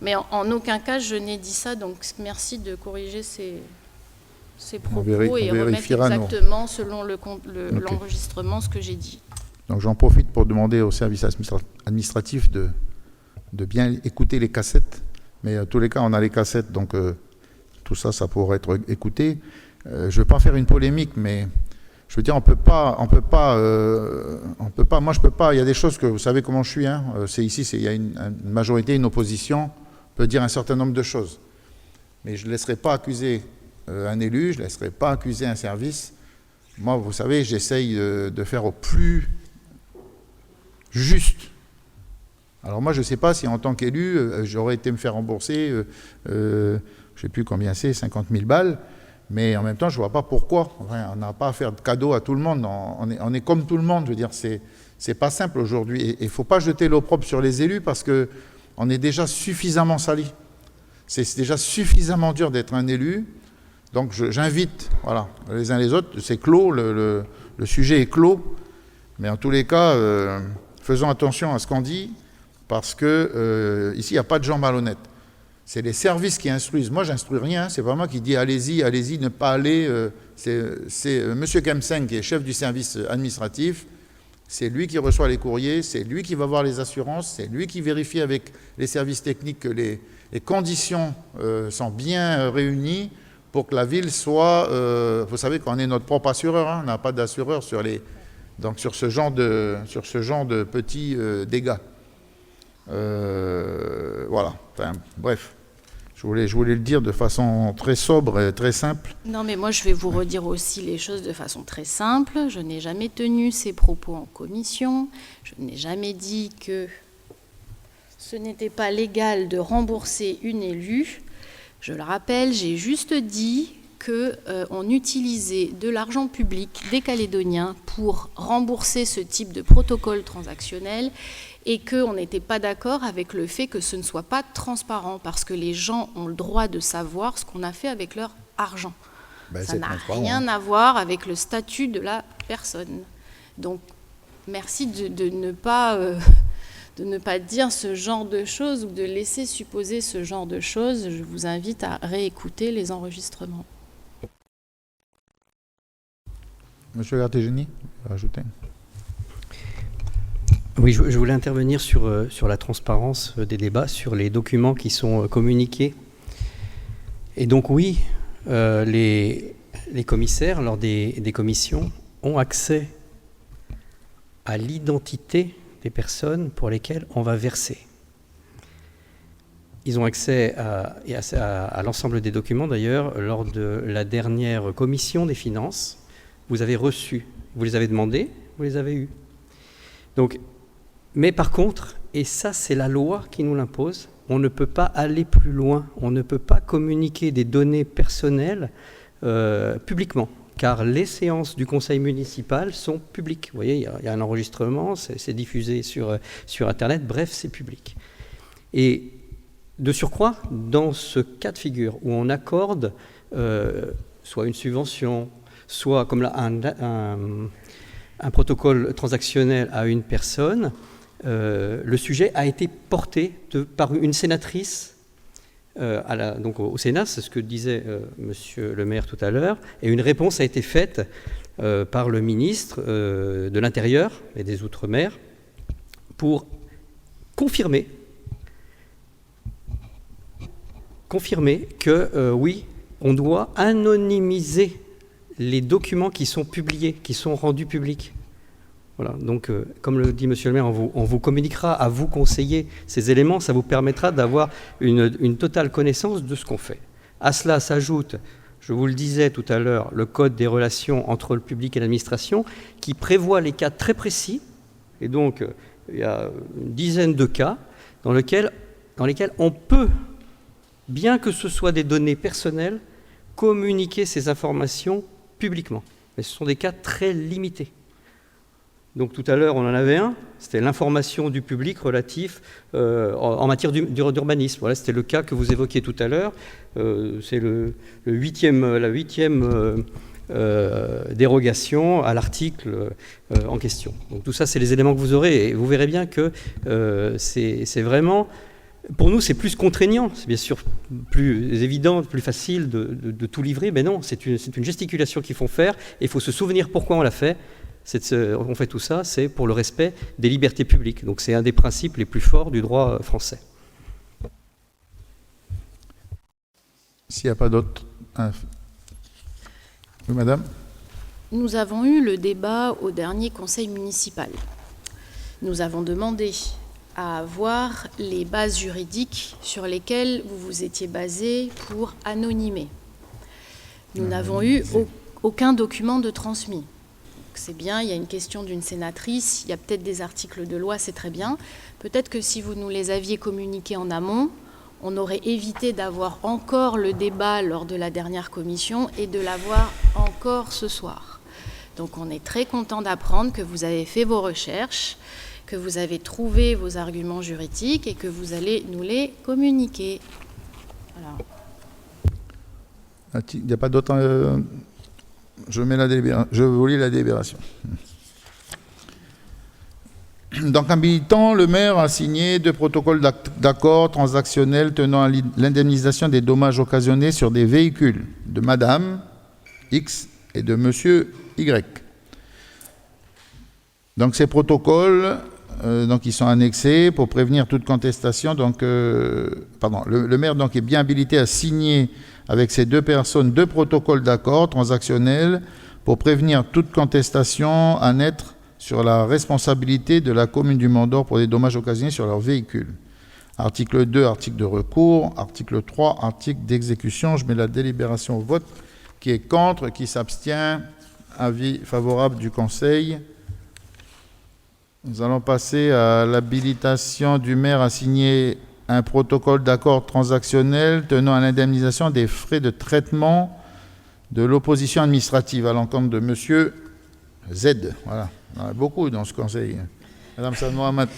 Mais en aucun cas, je n'ai dit ça, donc merci de corriger ces propos et remettre exactement, selon l'enregistrement, ce que j'ai dit. Donc j'en profite pour demander au service administratif de bien écouter les cassettes. Mais en tous les cas, on a les cassettes, donc tout ça, ça pourrait être écouté. Je ne veux pas faire une polémique, mais je veux dire, on peut pas. Moi, je peux pas. Il y a des choses que vous savez comment je suis. Hein, il y a une majorité, une opposition. On peut dire un certain nombre de choses, mais je ne laisserai pas accuser un élu, je ne laisserai pas accuser un service. Moi, vous savez, j'essaye de faire au plus juste. Alors moi, je ne sais pas si en tant qu'élu, j'aurais été me faire rembourser, je ne sais plus combien c'est, 50 000 balles, mais en même temps, je ne vois pas pourquoi. Enfin, on n'a pas à faire de cadeaux à tout le monde, on est comme tout le monde, je veux dire, c'est pas simple aujourd'hui. Et il ne faut pas jeter l'opprobre sur les élus parce qu'on est déjà suffisamment sali. C'est déjà suffisamment dur d'être un élu. Donc j'invite, voilà, les uns les autres, c'est clos, le sujet est clos, mais en tous les cas, faisons attention à ce qu'on dit, parce que ici, il n'y a pas de gens malhonnêtes. C'est les services qui instruisent. Moi, j'instruis rien, c'est pas moi qui dis allez-y, ne pas aller. C'est M. Kemseng qui est chef du service administratif, c'est lui qui reçoit les courriers, c'est lui qui va voir les assurances, c'est lui qui vérifie avec les services techniques que les conditions sont bien réunies, pour que la ville soit... vous savez qu'on est notre propre assureur, hein, on n'a pas d'assureur sur ce genre de petits dégâts. Voilà, enfin, bref, je voulais le dire de façon très sobre et très simple. Non, mais moi je vais vous redire aussi les choses de façon très simple. Je n'ai jamais tenu ces propos en commission, je n'ai jamais dit que ce n'était pas légal de rembourser une élue. Je le rappelle, j'ai juste dit qu'on utilisait de l'argent public des Calédoniens pour rembourser ce type de protocole transactionnel et qu'on n'était pas d'accord avec le fait que ce ne soit pas transparent, parce que les gens ont le droit de savoir ce qu'on a fait avec leur argent. Ça n'a rien à voir avec le statut de la personne. Donc, merci de ne pas dire ce genre de choses ou de laisser supposer ce genre de choses. Je vous invite à réécouter les enregistrements. Monsieur Gartegeni, rajouter. Oui, je voulais intervenir sur la transparence des débats, sur les documents qui sont communiqués. Et donc oui, les commissaires, lors des commissions, ont accès à l'identité des personnes pour lesquelles on va verser. Ils ont accès à l'ensemble des documents. D'ailleurs, lors de la dernière commission des finances, vous avez reçu, vous les avez demandés, vous les avez eus. Donc, mais par contre, Et ça, c'est la loi qui nous l'impose. On ne peut pas aller plus loin. On ne peut pas communiquer des données personnelles publiquement, car les séances du conseil municipal sont publiques. Vous voyez, il y a un enregistrement, c'est diffusé sur Internet, bref, c'est public. Et de surcroît, dans ce cas de figure où on accorde soit une subvention, soit comme là, un protocole transactionnel à une personne, le sujet a été porté par une sénatrice donc au Sénat, c'est ce que disait Monsieur le maire tout à l'heure, et une réponse a été faite par le ministre de l'Intérieur et des Outre-mer pour confirmer que oui, on doit anonymiser les documents qui sont publiés, qui sont rendus publics. Voilà, donc comme le dit Monsieur le maire, on vous communiquera, à vous conseiller ces éléments, ça vous permettra d'avoir une totale connaissance de ce qu'on fait. À cela s'ajoute, je vous le disais tout à l'heure, le code des relations entre le public et l'administration qui prévoit les cas très précis, et donc il y a une dizaine de cas dans lesquels on peut, bien que ce soit des données personnelles, communiquer ces informations publiquement. Mais ce sont des cas très limités. Donc tout à l'heure, on en avait un, c'était l'information du public relatif en matière d'urbanisme. Voilà, c'était le cas que vous évoquiez tout à l'heure. C'est la huitième dérogation à l'article en question. Donc tout ça, c'est les éléments que vous aurez. Et vous verrez bien que c'est vraiment... Pour nous, c'est plus contraignant, c'est bien sûr plus évident, plus facile de tout livrer, mais non, c'est une gesticulation qu'il faut faire, et il faut se souvenir pourquoi on l'a fait. On fait tout ça, c'est pour le respect des libertés publiques. Donc c'est un des principes les plus forts du droit français. S'il n'y a pas d'autres... Oui, madame ? Nous avons eu le débat au dernier conseil municipal. Nous avons demandé à voir les bases juridiques sur lesquelles vous vous étiez basé pour anonymer. Nous n'avons eu aucun document de transmis. C'est bien, il y a une question d'une sénatrice, il y a peut-être des articles de loi, c'est très bien. Peut-être que si vous nous les aviez communiqués en amont, on aurait évité d'avoir encore le débat lors de la dernière commission et de l'avoir encore ce soir. Donc on est très content d'apprendre que vous avez fait vos recherches, que vous avez trouvé vos arguments juridiques et que vous allez nous les communiquer. Voilà. Il n'y a pas d'autres... Je vous lis la délibération. Donc, habilitant, le maire a signé 2 protocoles d'accord transactionnels tenant à l'indemnisation des dommages occasionnés sur des véhicules de Madame X et de Monsieur Y. Donc, ces protocoles, ils sont annexés pour prévenir toute contestation. Donc, le maire donc, est bien habilité à signer avec ces 2 personnes 2 protocoles d'accord transactionnels pour prévenir toute contestation à naître sur la responsabilité de la commune du Mont-d'Or pour des dommages occasionnés sur leurs véhicules. Article 2, article de recours. Article 3, article d'exécution. Je mets la délibération au vote. Qui est contre, qui s'abstient. Avis favorable du Conseil. Nous allons passer à l'habilitation du maire à signer un protocole d'accord transactionnel tenant à l'indemnisation des frais de traitement de l'opposition administrative à l'encontre de Monsieur Z. Voilà, il y en a beaucoup dans ce conseil. Madame Sanoamat.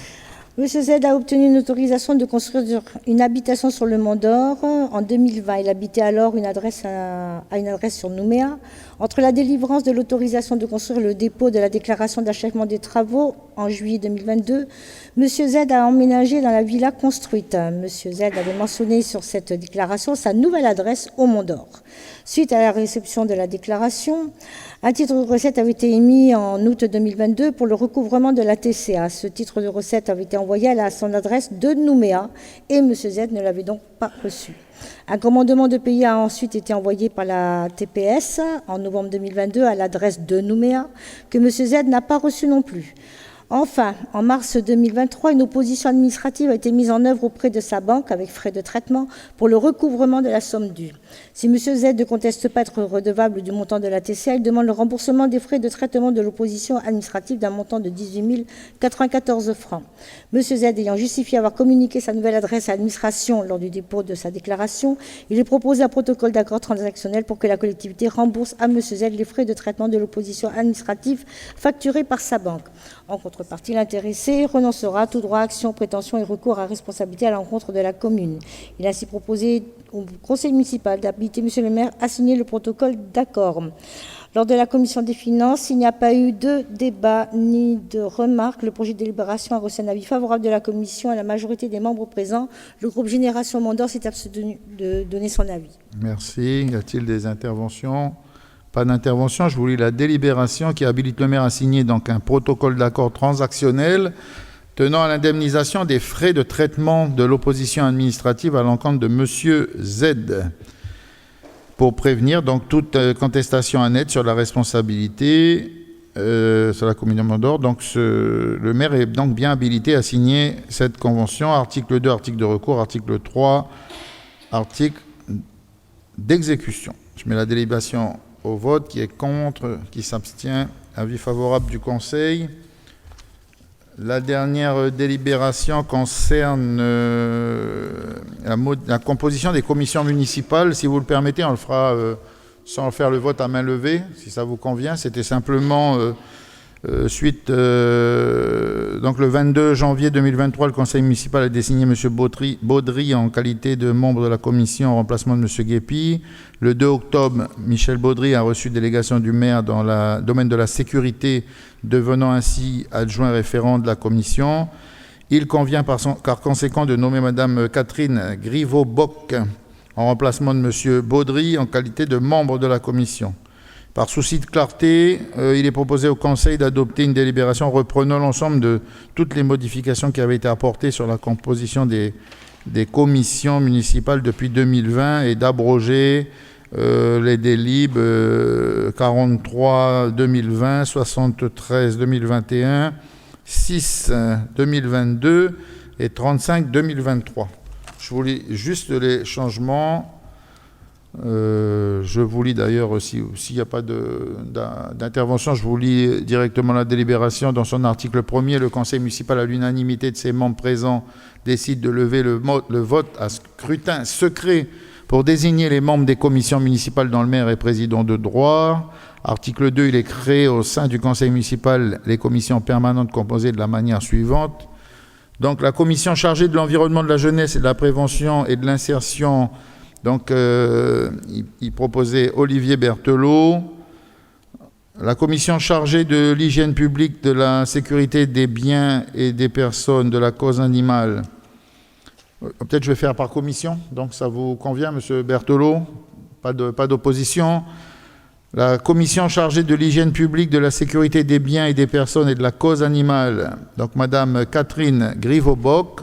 Monsieur Z a obtenu une autorisation de construire une habitation sur le Mont-d'Or. En 2020, il habitait alors à une adresse sur Nouméa. Entre la délivrance de l'autorisation de construire le dépôt de la déclaration d'achèvement des travaux en juillet 2022, Monsieur Z a emménagé dans la villa construite. Monsieur Z avait mentionné sur cette déclaration sa nouvelle adresse au Mont-d'Or. Suite à la réception de la déclaration, un titre de recette avait été émis en août 2022 pour le recouvrement de la TCA. Ce titre de recette avait été envoyé à son adresse de Nouméa et M. Z ne l'avait donc pas reçu. Un commandement de payer a ensuite été envoyé par la TPS en novembre 2022 à l'adresse de Nouméa que M. Z n'a pas reçu non plus. Enfin, en mars 2023, une opposition administrative a été mise en œuvre auprès de sa banque avec frais de traitement pour le recouvrement de la somme due. Si M. Z ne conteste pas être redevable du montant de la TCA, il demande le remboursement des frais de traitement de l'opposition administrative d'un montant de 18 094 francs. M. Z ayant justifié avoir communiqué sa nouvelle adresse à l'administration lors du dépôt de sa déclaration, il est proposé un protocole d'accord transactionnel pour que la collectivité rembourse à M. Z les frais de traitement de l'opposition administrative facturés par sa banque. En contrepartie, l'intéressé renoncera à tout droit, action, prétention et recours à responsabilité à l'encontre de la commune. Il a ainsi proposé au conseil municipal d'habiliter M. le maire à signer le protocole d'accord. Lors de la commission des finances, il n'y a pas eu de débat ni de remarques. Le projet de délibération a reçu un avis favorable de la commission à la majorité des membres présents. Le groupe Génération Mondor s'est abstenu de donner son avis. Merci. Y a-t-il des interventions? Pas d'intervention. Je vous lis la délibération qui habilite le maire à signer donc un protocole d'accord transactionnel tenant à l'indemnisation des frais de traitement de l'opposition administrative à l'encontre de M. Z, pour prévenir donc toute contestation annette sur la responsabilité sur la commune de Mondor. Donc le maire est donc bien habilité à signer cette convention. Article 2, article de recours, article 3, article d'exécution. Je mets la délibération au vote. Qui est contre, qui s'abstient. Avis favorable du Conseil. La dernière délibération concerne la composition des commissions municipales. Si vous le permettez, on le fera sans faire le vote à main levée, si ça vous convient. C'était simplement suite... donc le 22 janvier 2023, le conseil municipal a désigné M. Baudry en qualité de membre de la commission en remplacement de M. Guépi. Le 2 octobre, Michel Baudry a reçu délégation du maire dans le domaine de la sécurité, devenant ainsi adjoint référent de la commission. Il convient par conséquent de nommer Mme Catherine Griveau-Bock en remplacement de M. Baudry en qualité de membre de la commission. Par souci de clarté, il est proposé au Conseil d'adopter une délibération reprenant l'ensemble de toutes les modifications qui avaient été apportées sur la composition des commissions municipales depuis 2020 et d'abroger les délibs 43 2020, 73 2021, 6 2022 et 35 2023. Je vous lis juste les changements. Je vous lis d'ailleurs aussi, s'il n'y a pas d'intervention, je vous lis directement la délibération. Dans son article 1er, le conseil municipal, à l'unanimité de ses membres présents, décide de lever le vote à scrutin secret pour désigner les membres des commissions municipales dont le maire est président de droit. Article 2, il est créé au sein du conseil municipal les commissions permanentes composées de la manière suivante. Donc la commission chargée de l'environnement, de la jeunesse et de la prévention et de l'insertion. Donc, il proposait Olivier Berthelot. La commission chargée de l'hygiène publique, de la sécurité des biens et des personnes, de la cause animale. Peut-être je vais faire par commission. Donc, ça vous convient, M. Berthelot? Pas d'opposition. La commission chargée de l'hygiène publique, de la sécurité des biens et des personnes et de la cause animale. Donc, Mme Catherine Griveau-Bock.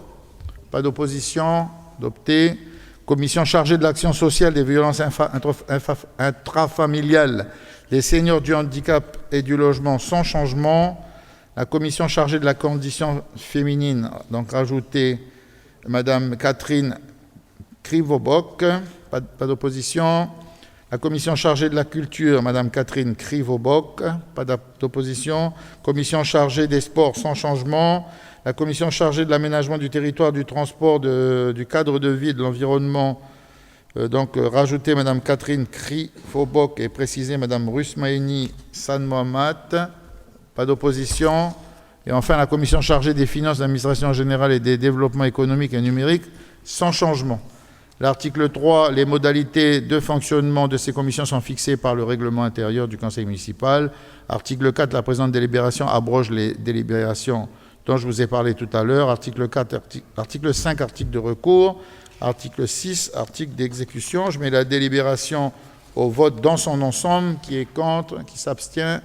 Pas d'opposition. Adopté. Commission chargée de l'action sociale, des violences intrafamiliales, des seniors, du handicap et du logement sans changement. La commission chargée de la condition féminine, donc rajouter Mme Catherine Griveau-Bock, pas d'opposition. La commission chargée de la culture, Mme Catherine Griveau-Bock, pas d'opposition. Commission chargée des sports sans changement. La commission chargée de l'aménagement du territoire, du transport, du cadre de vie, de l'environnement, donc rajouter Mme Catherine Griveau-Bock et préciser Mme Rusmaïni San Mohamed, pas d'opposition. Et enfin, la commission chargée des finances, de l'administration générale et des développements économiques et numériques, sans changement. L'article 3, les modalités de fonctionnement de ces commissions sont fixées par le règlement intérieur du conseil municipal. Article 4, la présente délibération abroge les délibérations dont je vous ai parlé tout à l'heure. Article 4, article 5, article de recours. Article 6, article d'exécution. Je mets la délibération au vote dans son ensemble. Qui est contre, qui s'abstient.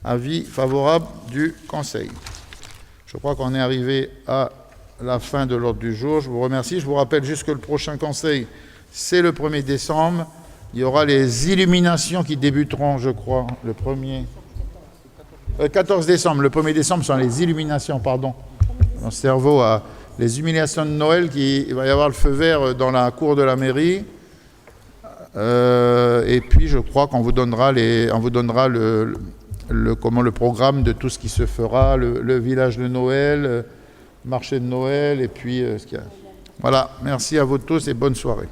Avis favorable du Conseil. Je crois qu'on est arrivé à la fin de l'ordre du jour. Je vous remercie. Je vous rappelle juste que le prochain Conseil, c'est le 1er décembre. Il y aura les illuminations qui débuteront, je crois, le 14 décembre. Le 1er décembre sont les illuminations, pardon. Mon cerveau a les illuminations de Noël, il va y avoir le feu vert dans la cour de la mairie. Et puis, je crois qu'on vous donnera, le programme de tout ce qui se fera, le village de Noël, marché de Noël, et puis ce qu'il y a. Voilà, merci à vous tous et bonne soirée.